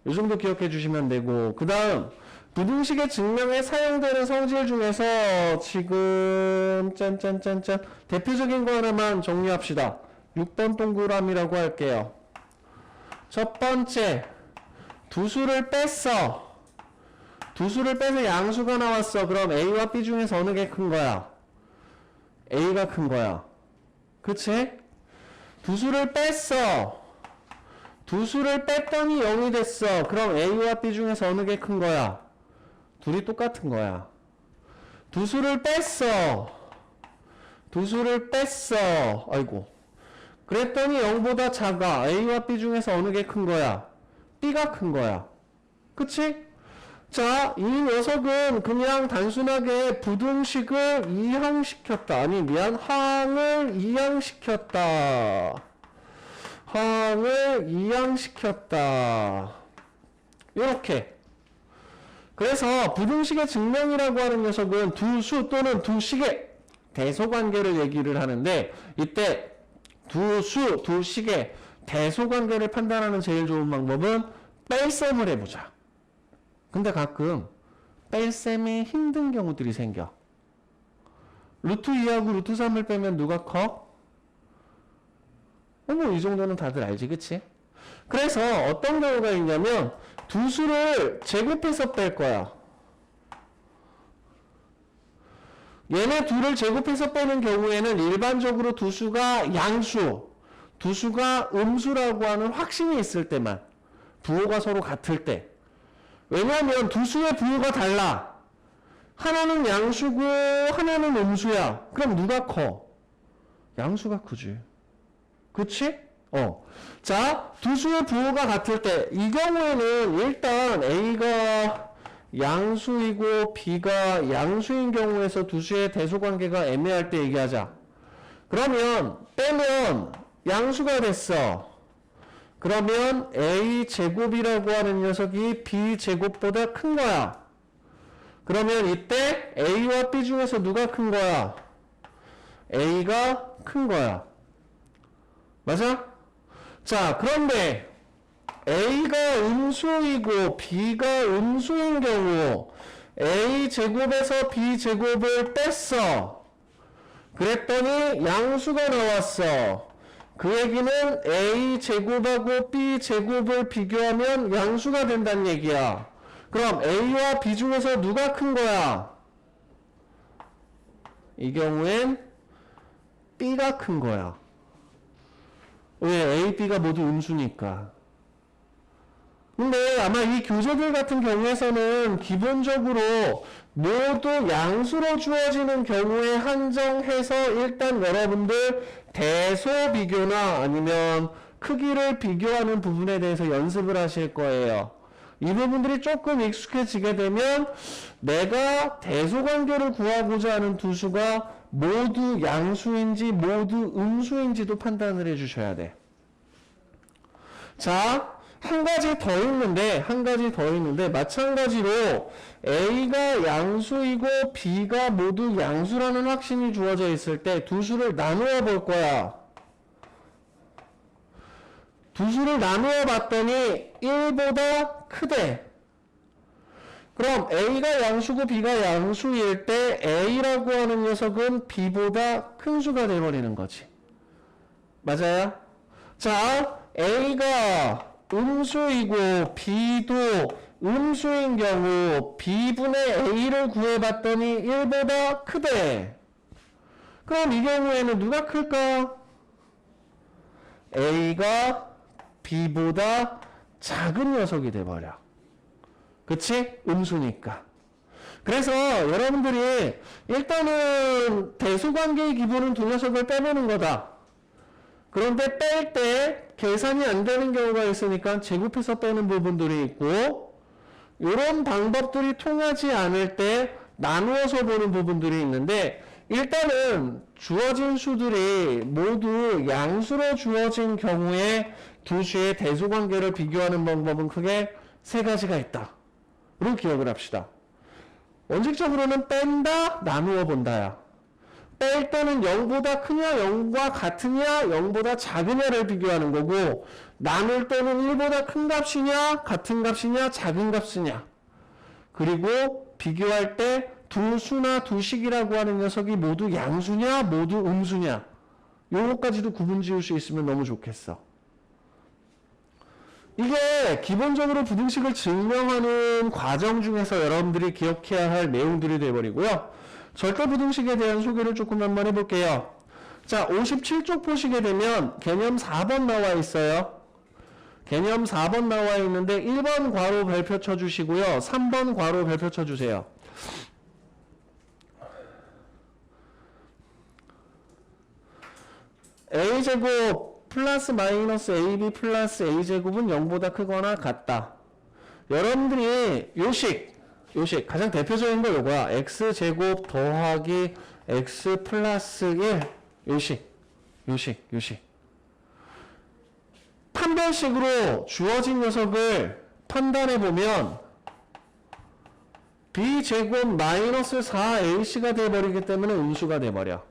이 정도 기억해 주시면 되고, 그 다음 부등식의 증명에 사용되는 성질 중에서 지금 짠짠짠짠 대표적인 거 하나만 정리합시다. 6번 동그라미라고 할게요. 첫 번째, 두 수를 뺐어. 두 수를 빼서 양수가 나왔어. 그럼 A와 B 중에서 어느 게 큰 거야? A가 큰 거야. 그치? 두 수를 뺐어. 두 수를 뺐더니 0이 됐어. 그럼 A와 B 중에서 어느 게 큰 거야? 둘이 똑같은 거야. 두 수를 뺐어. 두 수를 뺐어. 아이고. 그랬더니 0보다 작아. A와 B 중에서 어느 게 큰 거야? B가 큰 거야. 그치? 자, 이 녀석은 그냥 단순하게 부등식을 이항시켰다. 아니, 미안. 항을 이항시켰다. 항을 이항시켰다. 이렇게. 그래서 부등식의 증명이라고 하는 녀석은 두 수 또는 두 식의 대소관계를 얘기를 하는데, 이때 두 수, 두 식의 대소관계를 판단하는 제일 좋은 방법은 뺄셈을 해보자. 근데 가끔 뺄셈이 힘든 경우들이 생겨. 루트 2하고 루트 3을 빼면 누가 커? 뭐 이 정도는 다들 알지, 그치? 그래서 어떤 경우가 있냐면 두 수를 제곱해서 뺄 거야. 얘네 둘을 제곱해서 빼는 경우에는 일반적으로 두 수가 양수, 두 수가 음수라고 하는 확신이 있을 때만, 부호가 서로 같을 때. 왜냐하면 두 수의 부호가 달라. 하나는 양수고 하나는 음수야. 그럼 누가 커? 양수가 크지. 그치? 자, 두 수의 부호가 같을 때, 이 경우에는 일단 A가 양수이고 B가 양수인 경우에서 두 수의 대소관계가 애매할 때 얘기하자. 그러면 빼면 양수가 됐어. 그러면 A제곱이라고 하는 녀석이 B제곱보다 큰 거야. 그러면 이때 A와 B 중에서 누가 큰 거야? A가 큰 거야. 맞아? 자, 그런데 A가 음수이고 B가 음수인 경우 A제곱에서 B제곱을 뺐어. 그랬더니 양수가 나왔어. 그 얘기는 A제곱하고 B제곱을 비교하면 양수가 된다는 얘기야. 그럼 A와 B 중에서 누가 큰 거야? 이 경우엔 B가 큰 거야. 왜? A, B가 모두 음수니까. 근데 아마 이 교재들 같은 경우에서는 기본적으로 모두 양수로 주어지는 경우에 한정해서 일단 여러분들 대소 비교나 아니면 크기를 비교하는 부분에 대해서 연습을 하실 거예요. 이 부분들이 조금 익숙해지게 되면 내가 대소관계를 구하고자 하는 두 수가 모두 양수인지 모두 음수인지도 판단을 해주셔야 돼. 자, 한 가지 더 있는데 마찬가지로 A가 양수이고 B가 모두 양수라는 확신이 주어져 있을 때 두 수를 나누어 볼 거야. 두 수를 나누어 봤더니 1보다 크대. 그럼 A가 양수고 B가 양수일 때 A라고 하는 녀석은 B보다 큰 수가 되어버리는 거지. 맞아요? 자, A가 음수이고 B도 음수인 경우 B분의 A를 구해봤더니 1보다 크대. 그럼 이 경우에는 누가 클까? A가 B보다 작은 녀석이 돼버려. 그치? 음수니까. 그래서 여러분들이 일단은 대소관계의 기본은 두 녀석을 빼보는 거다. 그런데 뺄 때 계산이 안 되는 경우가 있으니까 제곱해서 빼는 부분들이 있고, 이런 방법들이 통하지 않을 때 나누어서 보는 부분들이 있는데, 일단은 주어진 수들이 모두 양수로 주어진 경우에 두 수의 대소관계를 비교하는 방법은 크게 세 가지가 있다. 로 기억을 합시다. 원칙적으로는 뺀다, 나누어 본다야. 뺄 때는 0보다 크냐 0과 같으냐 0보다 작으냐를 비교하는 거고, 나눌 때는 1보다 큰 값이냐 같은 값이냐 작은 값이냐, 그리고 비교할 때 두 수나 두 식이라고 하는 녀석이 모두 양수냐 모두 음수냐, 요거까지도 구분 지을 수 있으면 너무 좋겠어. 이게 기본적으로 부등식을 증명하는 과정 중에서 여러분들이 기억해야 할 내용들이 되어버리고요. 절대 부등식에 대한 소개를 조금 한번 해볼게요. 자, 57쪽 보시게 되면 개념 4번 나와 있어요. 개념 4번 나와 있는데 1번 괄호 별표 쳐주시고요. 3번 괄호 별표 쳐주세요. a제곱 플러스 마이너스 ab 플러스 a제곱은 0보다 크거나 같다. 여러분들이 요식 가장 대표적인 거 요거야. x제곱 더하기 x 플러스 1 요식 판별식으로 주어진 녀석을 판단해 보면 b제곱 마이너스 4ac가 돼버리기 때문에 음수가 돼버려.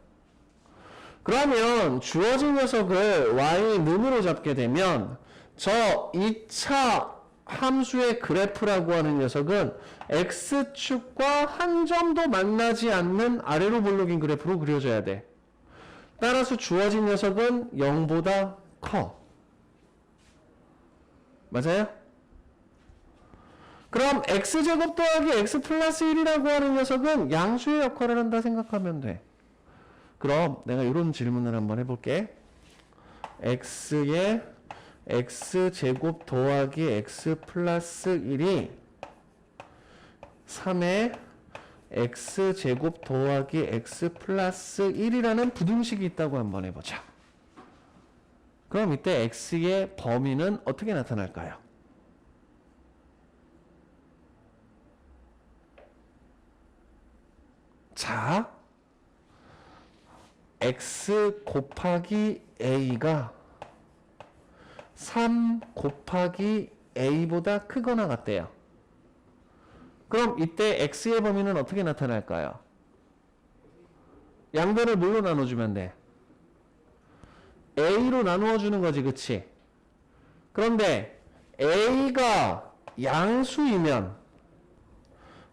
그러면 주어진 녀석을 y 는으로 잡게 되면 저 2차 함수의 그래프라고 하는 녀석은 x축과 한 점도 만나지 않는 아래로 볼록인 그래프로 그려져야 돼. 따라서 주어진 녀석은 0보다 커. 맞아요? 그럼 x제곱 더하기 x 플러스 1이라고 하는 녀석은 양수의 역할을 한다 생각하면 돼. 그럼 내가 이런 질문을 한번 해볼게. x의 x제곱 더하기 x 플러스 1이 3의 x제곱 더하기 x 플러스 1이라는 부등식이 있다고 한번 해보자. 그럼 이때 x의 범위는 어떻게 나타날까요? 자, x 곱하기 a가 3 곱하기 a보다 크거나 같대요. 그럼 이때 x의 범위는 어떻게 나타날까요? 양변을 뭘로 나눠주면 돼? a로 나누어주는 거지, 그치? 그런데 a가 양수이면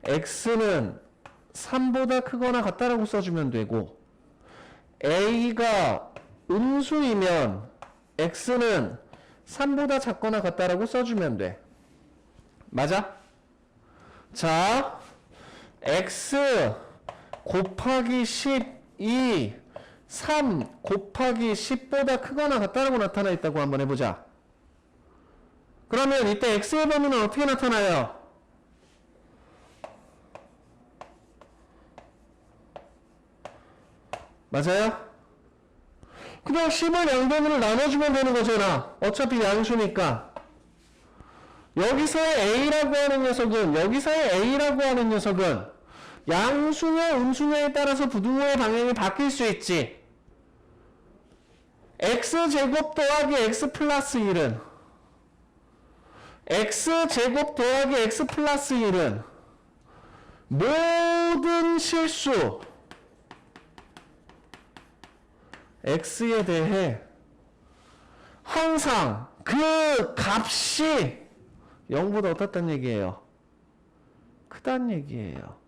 x는 3보다 크거나 같다라고 써주면 되고, a가 음수이면 x는 3보다 작거나 같다라고 써주면 돼. 맞아? 자, x 곱하기 12, 3 곱하기 10보다 크거나 같다라고 나타나 있다고 한번 해보자. 그러면 이때 x의 범위는 어떻게 나타나요? 맞아요? 그냥 10을 양변으로 나눠주면 되는 거잖아. 어차피 양수니까. 여기서의 a라고 하는 녀석은 양수냐 음수냐에 따라서 부등호의 방향이 바뀔 수 있지. x제곱 더하기 x 플러스 1은 x제곱 더하기 x 플러스 1은 모든 실수 x에 대해 항상 그 값이 0보다 어떻다는 얘기예요? 크다는 얘기예요.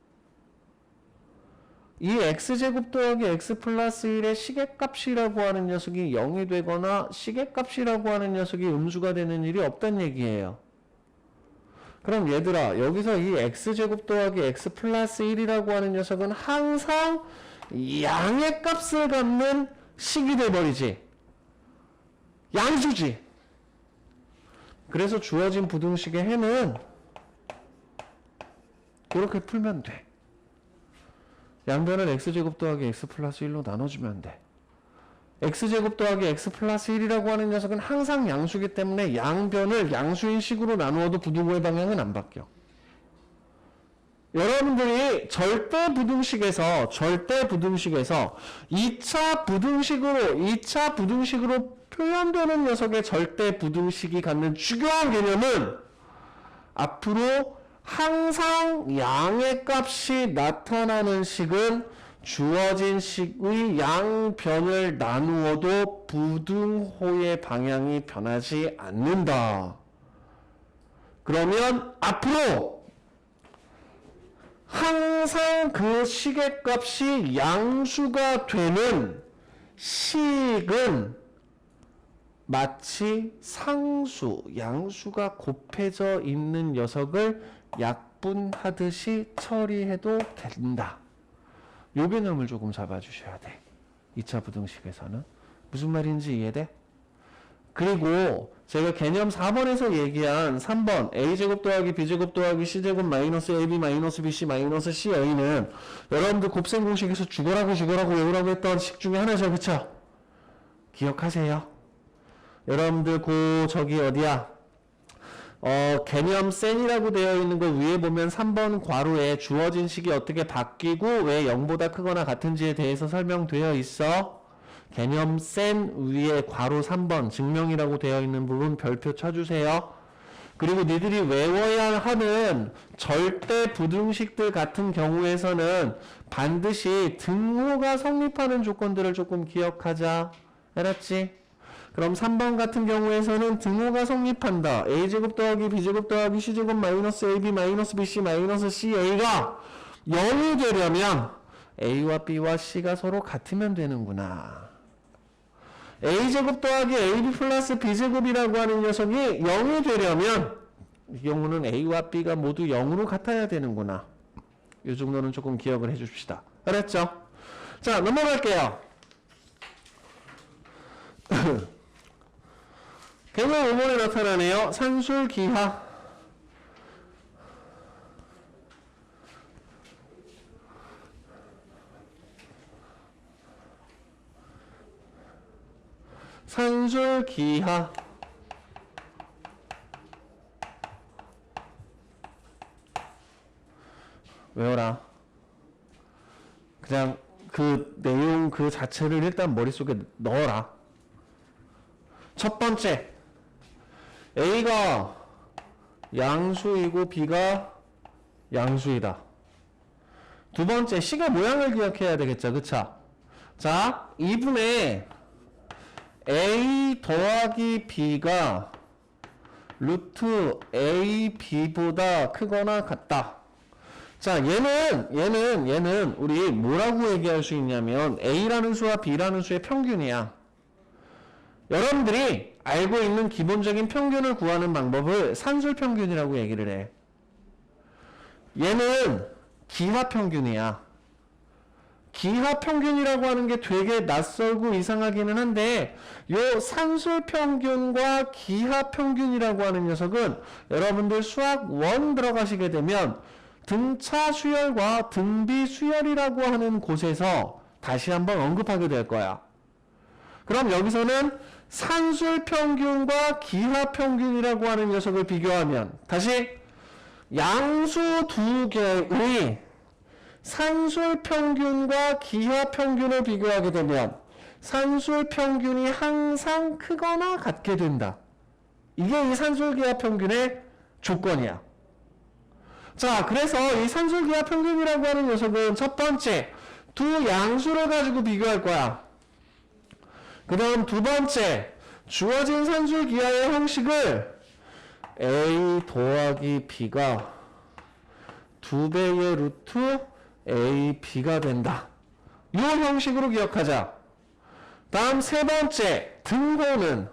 이 x제곱 더하기 x 플러스 1의 시계값이라고 하는 녀석이 0이 되거나 시계값이라고 하는 녀석이 음수가 되는 일이 없다는 얘기예요. 그럼 얘들아, 여기서 이 x제곱 더하기 x 플러스 1이라고 하는 녀석은 항상 양의 값을 갖는 식이 돼버리지. 양수지. 그래서 주어진 부등식의 해는 이렇게 풀면 돼. 양변을 x제곱 더하기 x 플러스 1로 나눠주면 돼. x제곱 더하기 x 플러스 1이라고 하는 녀석은 항상 양수기 때문에 양변을 양수인 식으로 나누어도 부등호의 방향은 안 바뀌어. 여러분들이 절대 부등식에서 2차 부등식으로 표현되는 녀석의 절대 부등식이 갖는 중요한 개념은 앞으로 항상 양의 값이 나타나는 식은 주어진 식의 양변을 나누어도 부등호의 방향이 변하지 않는다. 그러면 앞으로 항상 그 식의 값이 양수가 되는 식은 마치 상수, 양수가 곱해져 있는 녀석을 약분하듯이 처리해도 된다. 요 개념을 조금 잡아주셔야 돼. 2차 부등식에서는. 무슨 말인지 이해돼? 그리고 제가 개념 4번에서 얘기한 3번 a제곱 더하기 b제곱 더하기 c제곱 마이너스 ab 마이너스 bc 마이너스 ca는 여러분들 곱셈 공식에서 죽어라고 외우라고 했던 식 중에 하나죠. 그쵸? 기억하세요. 여러분들 저기 어디야? 개념 센이라고 되어 있는 거 위에 보면 3번 괄호에 주어진 식이 어떻게 바뀌고 왜 0보다 크거나 같은지에 대해서 설명되어 있어. 개념 센 위에 괄호 3번 증명이라고 되어 있는 부분 별표 쳐주세요. 그리고 니들이 외워야 하는 절대 부등식들 같은 경우에서는 반드시 등호가 성립하는 조건들을 조금 기억하자. 알았지? 그럼 3번 같은 경우에서는 등호가 성립한다. a제곱 더하기 b제곱 더하기 c제곱 마이너스 ab 마이너스 bc 마이너스 ca가 0이 되려면 a와 b와 c가 서로 같으면 되는구나. a제곱 더하기 ab 플러스 b제곱이라고 하는 녀석이 0이 되려면 이 경우는 a와 b가 모두 0으로 같아야 되는구나. 이 정도는 조금 기억을 해줍시다. 알았죠? 자, 넘어갈게요. 개념 5번에 나타나네요. 산술기하. 산술기하. 외워라. 그냥 그 내용 그 자체를 일단 머릿속에 넣어라. 첫 번째, A가 양수이고 B가 양수이다. 두 번째, C가 모양을 기억해야 되겠죠. 그쵸? 자, 2분의 A 더하기 B가 루트 A, B보다 크거나 같다. 자, 얘는 우리 뭐라고 얘기할 수 있냐면 A라는 수와 B라는 수의 평균이야. 여러분들이 알고 있는 기본적인 평균을 구하는 방법을 산술평균이라고 얘기를 해. 얘는 기하평균이야. 기하평균이라고 하는 게 되게 낯설고 이상하기는 한데 요 산술평균과 기하평균이라고 하는 녀석은 여러분들 수학 1 들어가시게 되면 등차 수열과 등비 수열이라고 하는 곳에서 다시 한번 언급하게 될 거야. 그럼 여기서는 산술평균과 기하평균이라고 하는 녀석을 비교하면 다시 양수 두 개의 산술평균과 기하평균을 비교하게 되면 산술평균이 항상 크거나 같게 된다. 이게 이 산술기하평균의 조건이야. 자, 그래서 이 산술기하평균이라고 하는 녀석은 첫 번째, 두 양수를 가지고 비교할 거야. 그 다음 두 번째, 주어진 산술기하의 형식을 A 더하기 B가 2배의 루트 A, B가 된다. 이 형식으로 기억하자. 다음 세 번째, 등호는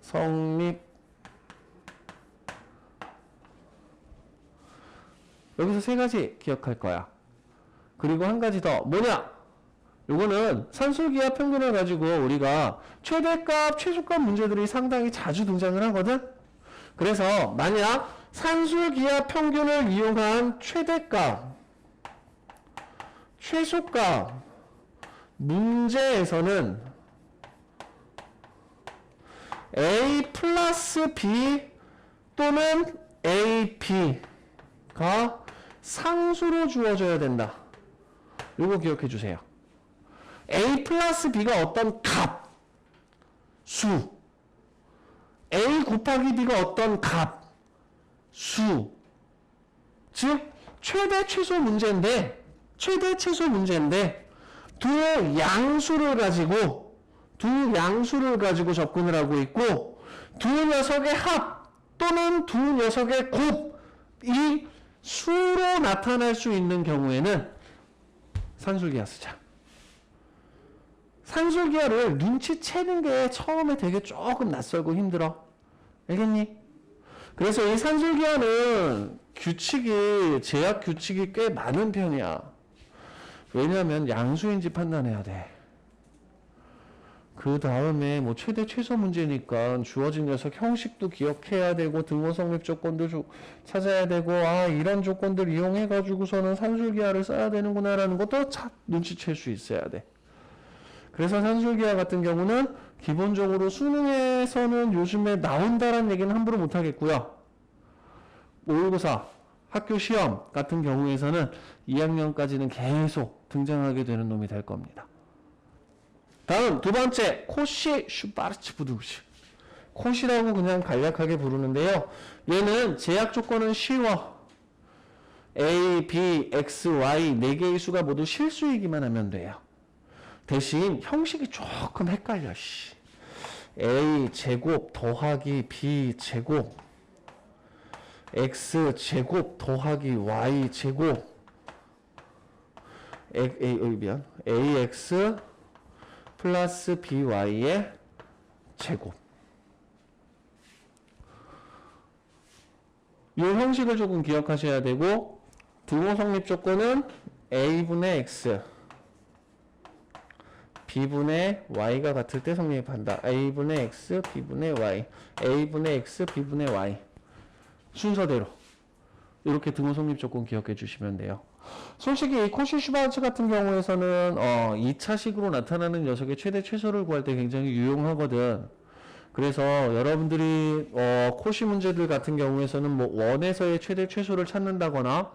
성립. 여기서 세 가지 기억할 거야. 그리고 한 가지 더. 뭐냐? 요거는 산술기하 평균을 가지고 우리가 최대값, 최소값 문제들이 상당히 자주 등장을 하거든? 그래서 만약 산술기하 평균을 이용한 최대값, 최소값 문제에서는 A 플러스 B 또는 AB가 상수로 주어져야 된다. 이거 기억해 주세요. A 플러스 B가 어떤 수, A 곱하기 B가 어떤 수. 즉 최대 최소 문제인데 두 양수를 가지고 접근을 하고 있고 두 녀석의 합 또는 두 녀석의 곱이 수로 나타날 수 있는 경우에는 산술기하 쓰자. 산술기하를 눈치채는 게 처음에 되게 조금 낯설고 힘들어. 알겠니? 그래서 이 산술기하는 제약 규칙이 꽤 많은 편이야. 왜냐하면 양수인지 판단해야 돼. 그 다음에 뭐 최대 최소 문제니까 주어진 녀석 형식도 기억해야 되고 등호 성립 조건도 찾아야 되고 이런 조건들 이용해 가지고서는 산술기하를 써야 되는구나라는 것도 눈치챌 수 있어야 돼. 그래서 산술기하 같은 경우는 기본적으로 수능에서는 요즘에 나온다라는 얘기는 함부로 못 하겠고요. 모의고사, 학교 시험 같은 경우에서는 2학년까지는 계속 등장하게 되는 놈이 될 겁니다. 다음 두 번째, 코시 슈바르츠부두시. 코시라고 그냥 간략하게 부르는데요. 얘는 제약 조건은 쉬워. A, B, X, Y 4개의 수가 모두 실수이기만 하면 돼요. 대신 형식이 조금 헷갈려. A 제곱 더하기 B 제곱 X 제곱 더하기 Y 제곱 AX 플러스 BY의 제곱. 이 형식을 조금 기억하셔야 되고 등호 성립 조건은 A분의 X B분의 Y가 같을 때 성립한다. A분의 X, B분의 Y A분의 X, B분의 Y 순서대로 이렇게 등호 성립 조건 기억해 주시면 돼요. 솔직히 이 코시 슈바르츠 같은 경우에서는 2차식으로 나타나는 녀석의 최대 최소를 구할 때 굉장히 유용하거든. 그래서 여러분들이 코시 문제들 같은 경우에서는 뭐 원에서의 최대 최소를 찾는다거나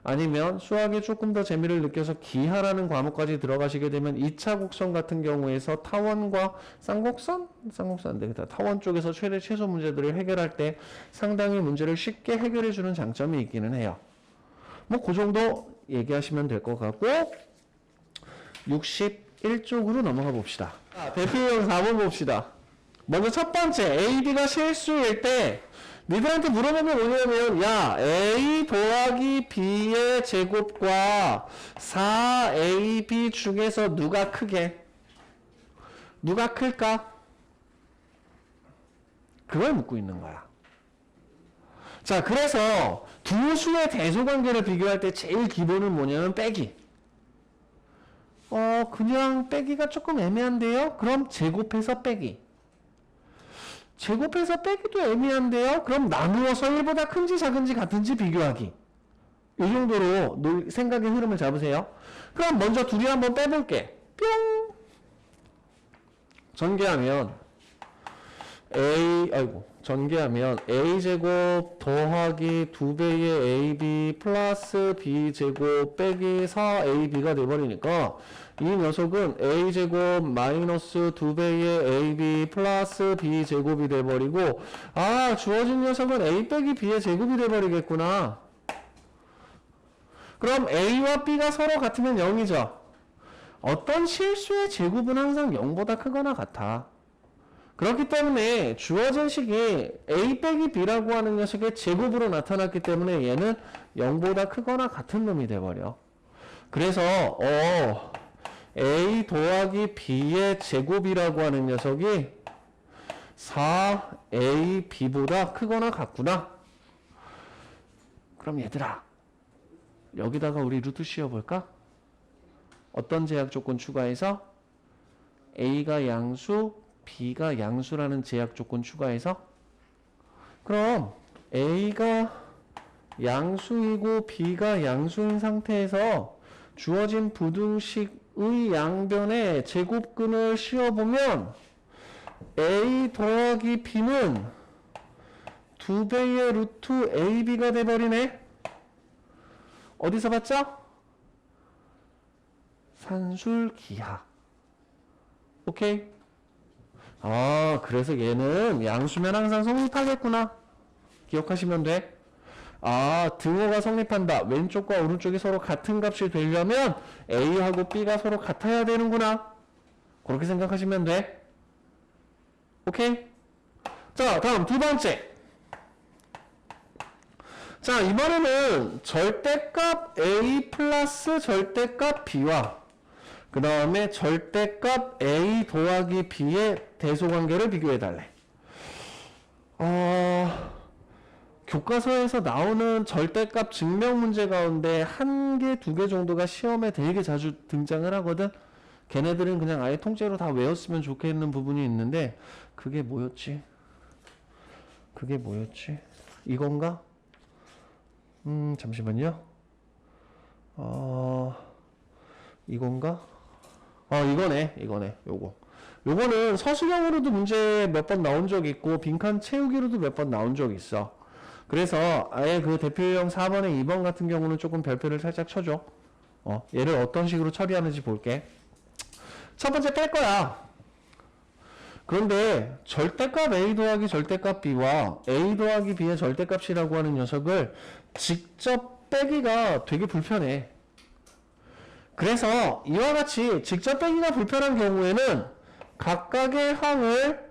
아니면 수학에 조금 더 재미를 느껴서 기하라는 과목까지 들어가시게 되면 2차 곡선 같은 경우에서 타원과 쌍곡선 안 되겠다. 타원 쪽에서 최대 최소 문제들을 해결할 때 상당히 문제를 쉽게 해결해 주는 장점이 있기는 해요. 뭐 그 정도 얘기하시면 될 것 같고 61쪽으로 넘어가 봅시다. 대표 유형 4번 봅시다. 먼저 첫 번째 AB가 실수일 때 니들한테 물어보면 뭐냐면 야 A 더하기 B의 제곱과 4AB 중에서 누가 크게? 누가 클까? 그걸 묻고 있는 거야. 자, 그래서 두 수의 대소관계를 비교할 때 제일 기본은 뭐냐면 빼기. 그냥 빼기가 조금 애매한데요? 그럼 제곱해서 빼기. 제곱해서 빼기도 애매한데요? 그럼 나누어서 1보다 큰지 작은지 같은지 비교하기. 이 정도로 생각의 흐름을 잡으세요. 그럼 먼저 둘이 한번 빼볼게. 뿅! 전개하면 A제곱 더하기 2배의 AB 플러스 B제곱 빼기 4AB가 돼버리니까 이 녀석은 A제곱 마이너스 2배의 AB 플러스 B제곱이 돼버리고 주어진 녀석은 A 빼기 B의 제곱이 돼버리겠구나. 그럼 A와 B가 서로 같으면 0이죠. 어떤 실수의 제곱은 항상 0보다 크거나 같아. 그렇기 때문에 주어진 식이 A 빼기 B라고 하는 녀석의 제곱으로 나타났기 때문에 얘는 0보다 크거나 같은 놈이 돼버려. 그래서 A 더하기 B의 제곱이라고 하는 녀석이 4AB보다 크거나 같구나. 그럼 얘들아 여기다가 우리 루트 씌워볼까? 어떤 제약 조건 추가해서? A가 양수 B가 양수라는 제약 조건 추가해서 그럼 A가 양수이고 B가 양수인 상태에서 주어진 부등식의 양변에 제곱근을 씌워보면 A 더하기 B는 2배의 루트 AB가 돼버리네. 어디서 봤죠? 산술기하. 오케이? 그래서 얘는 양수면 항상 성립하겠구나. 기억하시면 돼. 아, 등호가 성립한다. 왼쪽과 오른쪽이 서로 같은 값이 되려면 A하고 B가 서로 같아야 되는구나. 그렇게 생각하시면 돼. 오케이? 자, 다음 두 번째. 자, 이번에는 절대값 A 플러스 절대값 B와 그 다음에 절대값 A 더하기 B의 대소관계를 비교해달래. 교과서에서 나오는 절대값 증명 문제 가운데 한 개, 두 개 정도가 시험에 되게 자주 등장을 하거든. 걔네들은 그냥 아예 통째로 다 외웠으면 좋겠는 부분이 있는데 그게 뭐였지? 이건가? 잠시만요. 이건가? 이거네. 요거는 서술형으로도 문제 몇 번 나온 적 있고 빈칸 채우기로도 몇 번 나온 적 있어. 그래서 아예 그 대표형 4번에 2번 같은 경우는 조금 별표를 살짝 쳐줘. 얘를 어떤 식으로 처리하는지 볼게. 첫 번째 뺄 거야. 그런데 절대값 A 더하기 절대값 B와 A 더하기 B의 절대값이라고 하는 녀석을 직접 빼기가 되게 불편해. 그래서 이와 같이 직접 빼기가 불편한 경우에는 각각의 항을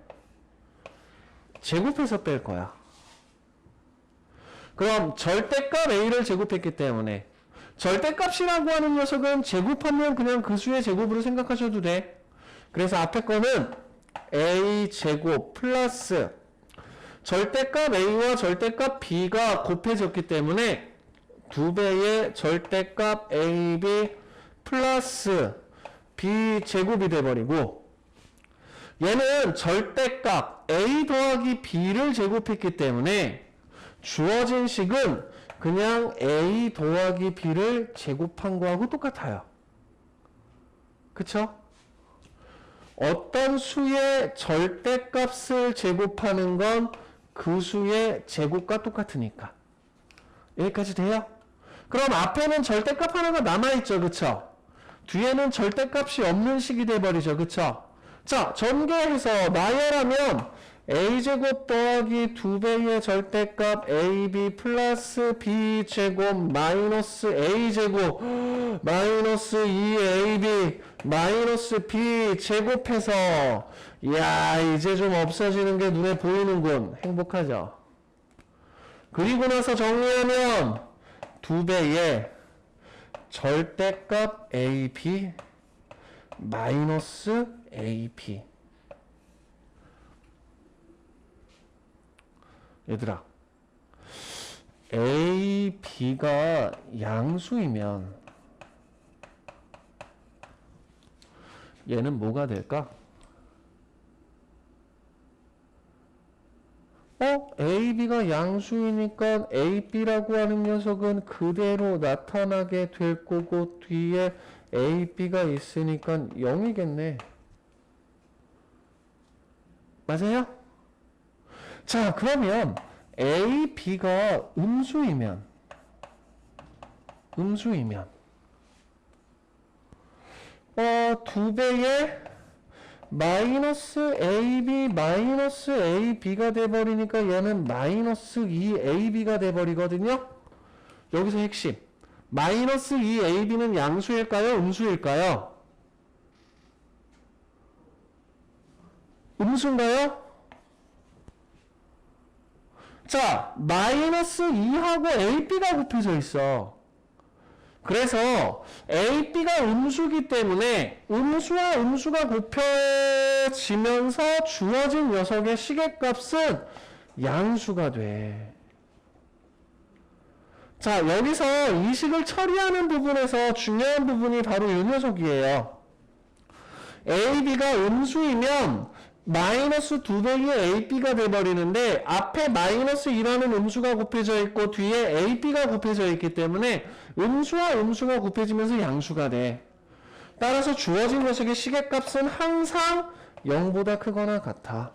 제곱해서 뺄 거야. 그럼 절대값 A를 제곱했기 때문에 절대값이라고 하는 녀석은 제곱하면 그냥 그 수의 제곱으로 생각하셔도 돼. 그래서 앞에 거는 A 제곱 플러스 절대값 A와 절대값 B가 곱해졌기 때문에 2배의 절대값 AB 플러스 B 제곱이 돼버리고, 얘는 절대값 A 더하기 B를 제곱했기 때문에 주어진 식은 그냥 A 더하기 B를 제곱한 거하고 똑같아요. 그쵸? 어떤 수의 절대값을 제곱하는 건 그 수의 제곱과 똑같으니까. 여기까지 돼요? 그럼 앞에는 절대값 하나가 남아있죠. 그쵸? 뒤에는 절대값이 없는 식이 돼버리죠. 그쵸? 자, 전개해서 나열하면 A제곱 더하기 2배의 절대값 AB 플러스 B제곱 마이너스 A제곱 마이너스 2AB 마이너스 B제곱해서, 이야, 이제 좀 없어지는 게 눈에 보이는군. 행복하죠? 그리고 나서 정리하면 2배의 절대값 AB 마이너스 AP. 얘들아, A, B가 양수이면 얘는 뭐가 될까? A, B가 양수이니까 A, B라고 하는 녀석은 그대로 나타나게 될 거고 뒤에 A, B가 있으니까 0이겠네. 맞아요? 자, 그러면 A, B가 음수이면 2배의 마이너스 AB 마이너스 AB가 돼버리니까 얘는 마이너스 2AB가 돼버리거든요. 여기서 핵심, 마이너스 2AB는 양수일까요? 음수일까요? 음수인가요? 자, 마이너스 2하고 AB가 곱해져 있어. 그래서 AB가 음수기 때문에 음수와 음수가 곱해지면서 주어진 녀석의 시계값은 양수가 돼. 자, 여기서 이 식을 처리하는 부분에서 중요한 부분이 바로 이 녀석이에요. AB가 음수이면 마이너스 2배의 AB가 돼버리는데 앞에 마이너스 2라는 음수가 곱해져 있고 뒤에 AB가 곱해져 있기 때문에 음수와 음수가 곱해지면서 양수가 돼. 따라서 주어진 녀석의 시계값은 항상 0보다 크거나 같아.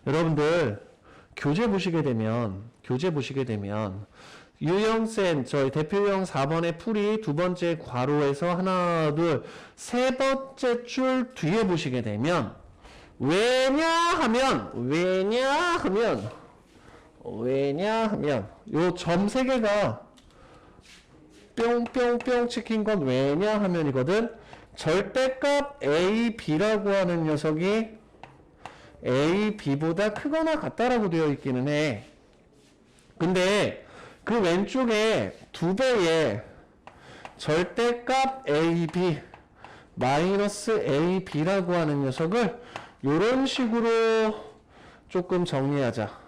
여러분들 교재 보시게 되면 유형센 저희 대표형 4번의 풀이 두 번째 괄호에서 하나, 둘, 세 번째 줄 뒤에 보시게 되면 왜냐하면 요 점 세 개가 뿅뿅뿅 찍힌 건 왜냐하면이거든. 절대값 a, b라고 하는 녀석이 a, b보다 크거나 같다라고 되어 있기는 해. 근데 그 왼쪽에 2배의 절대값 a, b 마이너스 a, b라고 하는 녀석을 이런 식으로 조금 정리하자.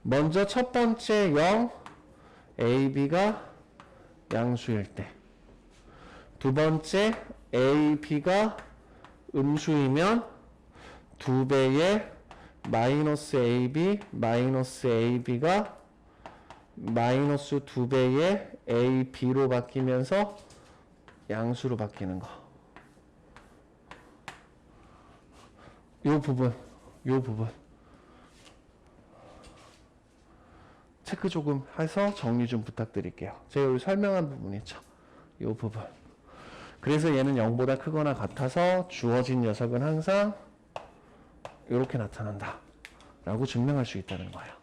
먼저 첫 번째 0, a, b가 양수일 때. 두 번째 a, b가 음수이면 2배의 마이너스 ab, 마이너스 ab가 마이너스 2배의 ab로 바뀌면서 양수로 바뀌는 거. 요 부분 체크 조금 해서 정리 좀 부탁드릴게요. 제가 여기 설명한 부분 있죠. 요 부분. 그래서 얘는 0보다 크거나 같아서 주어진 녀석은 항상 이렇게 나타난다 라고 증명할 수 있다는 거예요.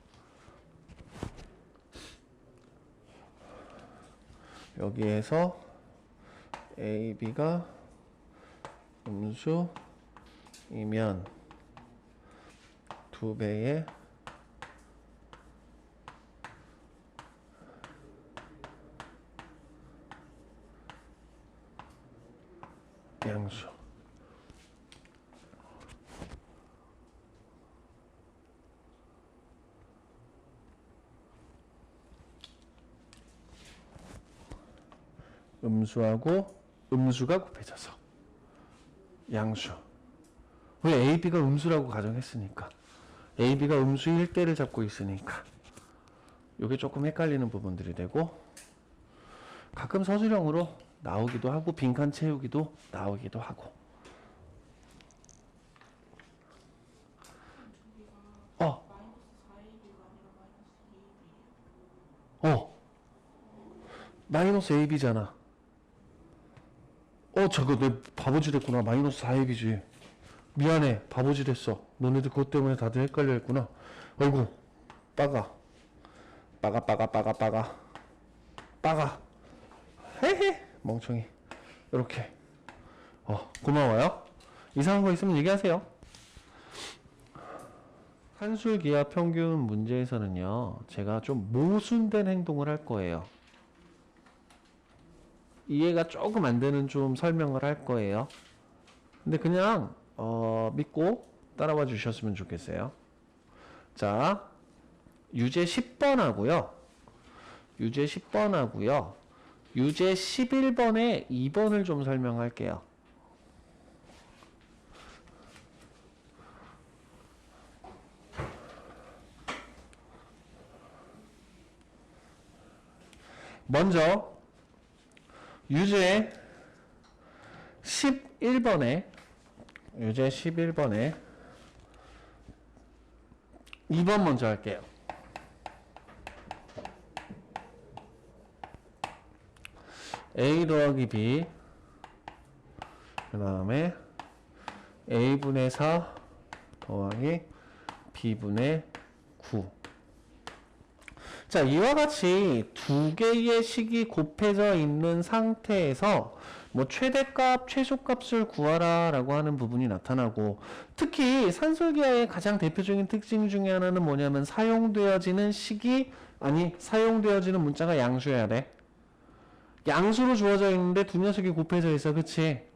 여기에서 a, b가 음수이면 2배의 양수. 음수하고 음수가 곱해져서 양수. 왜 a, b가 음수라고 가정했으니까. a, b가 음수일 때를 잡고 있으니까. 이게 조금 헷갈리는 부분들이 되고 가끔 서술형으로 나오기도 하고 빈칸 채우기도 나오기도 하고. 마이너스 ab잖아. 저거 내 바보짓 했구나. 마이너스 4ab지. 미안해. 바보짓 했어. 너네들 그것 때문에 다들 헷갈려 했구나. 아이고 빠가 헤헤 멍청이. 이렇게 고마워요. 이상한 거 있으면 얘기하세요. 산술기하 평균 문제에서는요 제가 좀 모순된 행동을 할 거예요. 이해가 조금 안 되는 좀 설명을 할 거예요. 근데 그냥 믿고 따라와 주셨으면 좋겠어요. 자, 유제 10번 하고요. 유제 10번 하고요. 유제 11번에 2번을 좀 설명할게요. 먼저 유제 11번에 2번 먼저 할게요. a 더하기 b 그 다음에 a분의 4 더하기 b분의 9. 자, 이와 같이 두 개의 식이 곱해져 있는 상태에서 뭐 최대값, 최소값을 구하라 라고 하는 부분이 나타나고, 특히 산술기하의 가장 대표적인 특징 중에 하나는 뭐냐면 사용되어지는 문자가 양수여야 돼. 양수로 주어져 있는데 두 녀석이 곱해져 있어, 그치?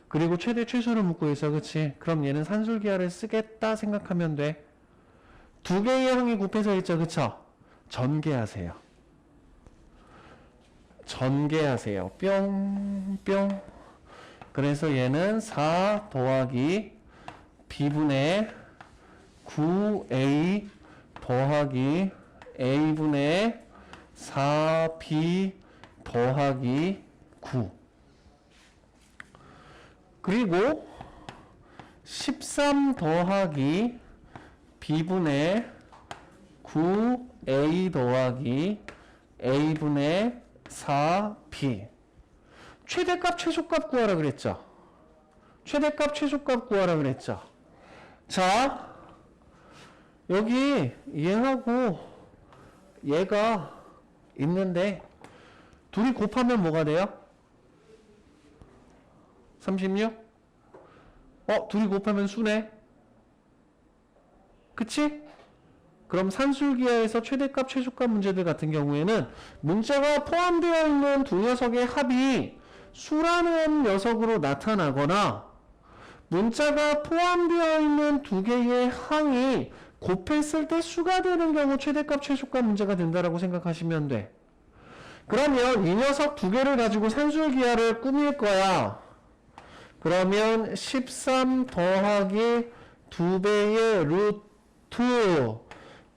그리고 최대, 최소를 묻고 있어, 그치? 그럼 얘는 산술기하를 쓰겠다 생각하면 돼. 두 개의 항이 곱해져 있죠, 그쵸? 전개하세요. 뿅뿅. 그래서 얘는 4 더하기 b분의 9a 더하기 a분의 4b 더하기 9. 그리고 13 더하기 b분의 9a 더하기 a분의 4b. 최대값 최소값 구하라 그랬죠. 최대값, 최소값 구하라 그랬죠. 자, 여기 얘하고 얘가 있는데 둘이 곱하면 뭐가 돼요? 36? 둘이 곱하면 수네. 그치? 그럼 산술기하에서 최대값, 최소값 문제들 같은 경우에는 문자가 포함되어 있는 두 녀석의 합이 수라는 녀석으로 나타나거나 문자가 포함되어 있는 두 개의 항이 곱했을 때 수가 되는 경우 최대값, 최소값 문제가 된다라고 생각하시면 돼. 그러면 이 녀석 두 개를 가지고 산술기하를 꾸밀 거야. 그러면 13 더하기 2배의 루트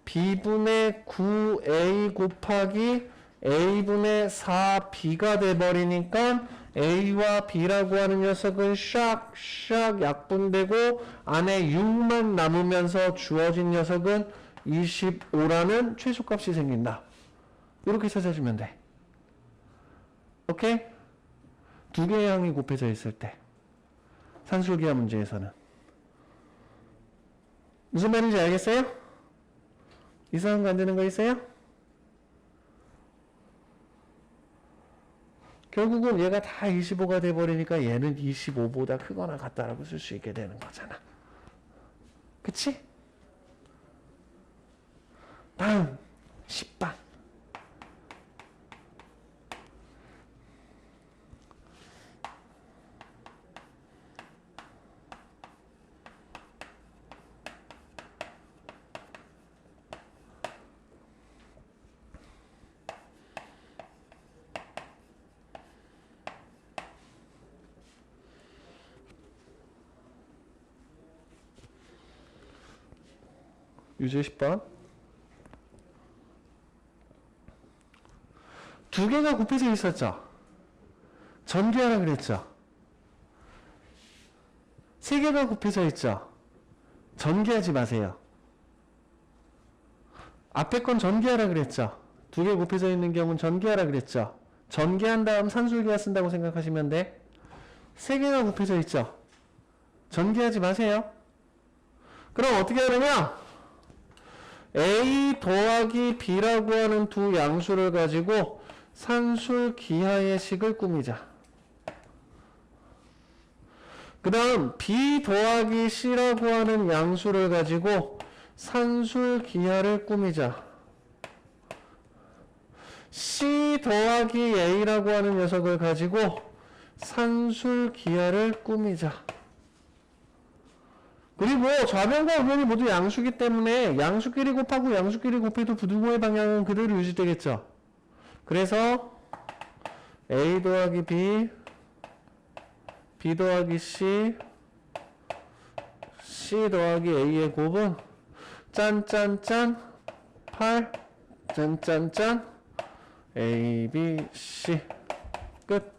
b분의 9a 곱하기 a분의 4b가 돼버리니까 a와 b라고 하는 녀석은 샥샥 약분되고 안에 6만 남으면서 주어진 녀석은 25라는 최소값이 생긴다. 이렇게 찾아주면 돼. 오케이? 두 개의 항이 곱해져 있을 때 산술기하 문제에서는 무슨 말인지 알겠어요? 이상한 거 안 되는 거 있어요? 결국은 얘가 다 25가 돼버리니까 얘는 25보다 크거나 같다라고 쓸 수 있게 되는 거잖아. 그치? 다음 10번. 유제 10번. 두 개가 곱해져 있었죠? 전개하라 그랬죠? 세 개가 곱해져 있죠? 전개하지 마세요. 앞에 건 전개하라 그랬죠? 두 개 곱해져 있는 경우는 전개하라 그랬죠? 전개한 다음 산술기하 쓴다고 생각하시면 돼. 세 개가 곱해져 있죠? 전개하지 마세요. 그럼 어떻게 하느냐? a 더하기 b라고 하는 두 양수를 가지고 산술기하의 식을 꾸미자. 그 다음 b 더하기 c라고 하는 양수를 가지고 산술기하를 꾸미자. c 더하기 a라고 하는 녀석을 가지고 산술기하를 꾸미자. 그리고 좌변과 우변이 모두 양수기 때문에 양수끼리 곱하고 양수끼리 곱해도 부등호의 방향은 그대로 유지되겠죠. 그래서 a 더하기 b, b 더하기 c, c 더하기 a의 곱은 짠짠짠 8 짠짠짠 a, b, c 끝.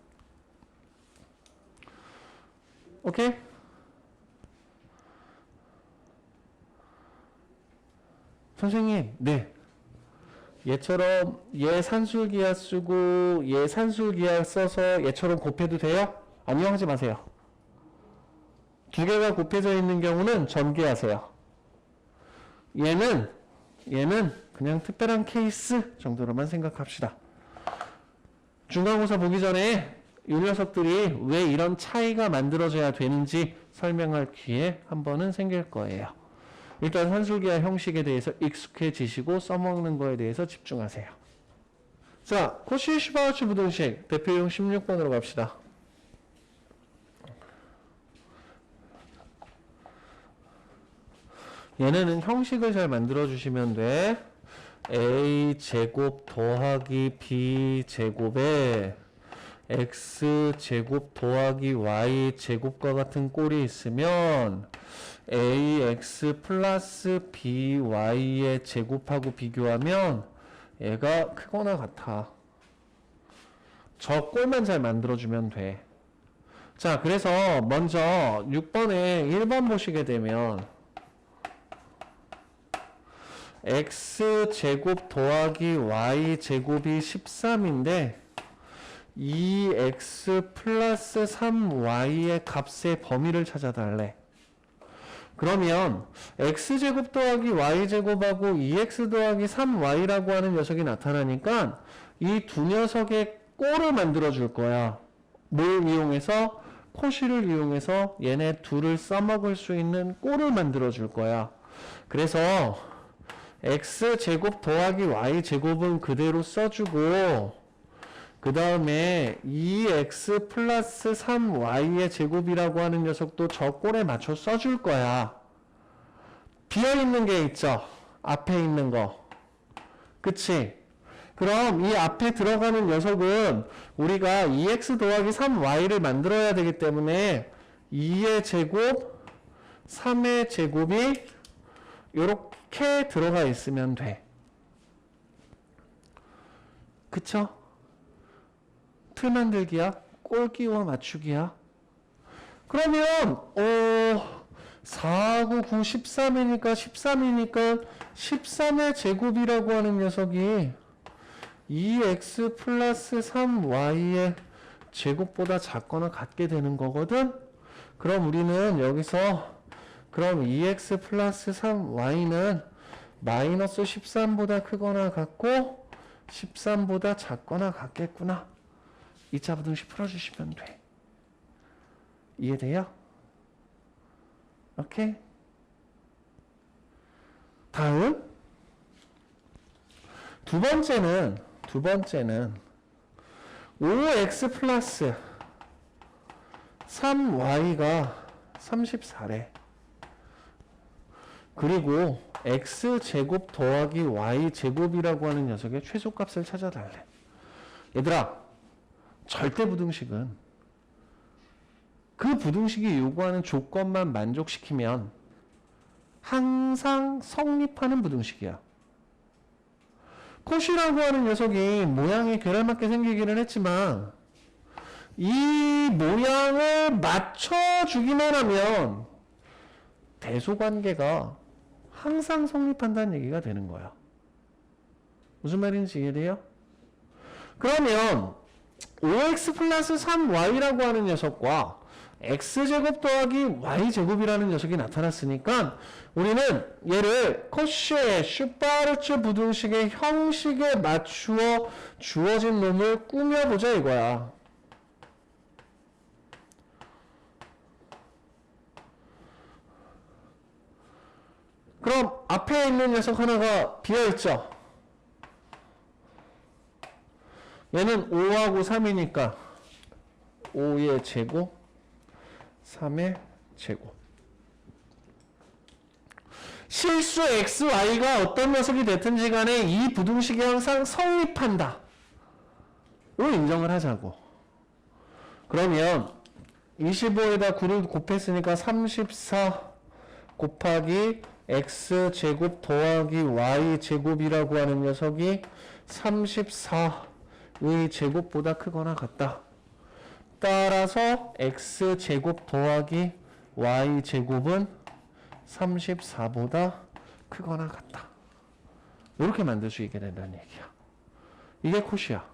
오케이? 선생님, 네. 얘처럼 얘 산술기하 쓰고 얘 산술기하 써서 얘처럼 곱해도 돼요? 아니요, 하지 마세요. 두 개가 곱해져 있는 경우는 전개하세요. 얘는 그냥 특별한 케이스 정도로만 생각합시다. 중간고사 보기 전에 이 녀석들이 왜 이런 차이가 만들어져야 되는지 설명할 기회 한 번은 생길 거예요. 일단 산술기하 형식에 대해서 익숙해지시고 써먹는 거에 대해서 집중하세요. 자, 코시-슈바우츠 부등식 대표용 16번으로 갑시다. 얘네는 형식을 잘 만들어 주시면 돼. a 제곱 더하기 b 제곱에 x 제곱 더하기 y 제곱과 같은 꼴이 있으면 ax 플러스 by의 제곱하고 비교하면 얘가 크거나 같아. 저 꼴만 잘 만들어주면 돼. 자, 그래서 먼저 6번에 1번 보시게 되면 x 제곱 더하기 y 제곱이 13인데 2x 플러스 3y의 값의 범위를 찾아달래. 그러면 x제곱 더하기 y제곱하고 2x 더하기 3y라고 하는 녀석이 나타나니까 이 두 녀석의 꼴을 만들어 줄 거야. 뭘 이용해서? 코시를 이용해서 얘네 둘을 써먹을 수 있는 꼴을 만들어 줄 거야. 그래서 x제곱 더하기 y제곱은 그대로 써주고 그 다음에 2x 플러스 3y의 제곱이라고 하는 녀석도 저 꼴에 맞춰 써줄 거야. 비어있는 게 있죠? 앞에 있는 거. 그치? 그럼 이 앞에 들어가는 녀석은 우리가 2x 더하기 3y를 만들어야 되기 때문에 2의 제곱, 3의 제곱이 이렇게 들어가 있으면 돼. 그쵸? 틀 만들기야? 꼴 끼워 맞추기야? 그러면 4, 9, 9, 13이니까 13이니까 13의 제곱이라고 하는 녀석이 2x 플러스 3y의 제곱보다 작거나 같게 되는 거거든? 그럼 우리는 여기서 그럼 2x 플러스 3y는 마이너스 13보다 크거나 같고 13보다 작거나 같겠구나. 2차 부등식 풀어주시면 돼. 이해돼요? 오케이? 다음 두 번째는 5x 플러스 3y가 34래. 그리고 x제곱 더하기 y제곱이라고 하는 녀석의 최소값을 찾아달래. 얘들아, 절대 부등식은 그 부등식이 요구하는 조건만 만족시키면 항상 성립하는 부등식이야. 코시라고 하는 녀석이 모양이 괴랄맞게 생기기는 했지만 이 모양을 맞춰주기만 하면 대소관계가 항상 성립한다는 얘기가 되는 거야. 무슨 말인지 이해돼요? 그러면 5x 플러스 3y라고 하는 녀석과 x제곱 더하기 y제곱이라는 녀석이 나타났으니까 우리는 얘를 코시의 슈파르츠 부등식의 형식에 맞추어 주어진 놈을 꾸며보자 이거야. 그럼 앞에 있는 녀석 하나가 비어있죠? 얘는 5하고 3이니까 5의 제곱 3의 제곱. 실수 xy가 어떤 녀석이 됐든지 간에 이 부등식이 항상 성립한다. 로 인정을 하자고. 그러면 25에다 9를 곱했으니까 34 곱하기 x제곱 더하기 y제곱이라고 하는 녀석이 34의 제곱보다 크거나 같다. 따라서 x제곱 더하기 y제곱은 34보다 크거나 같다. 이렇게 만들 수 있게 된다는 얘기야. 이게 코시야.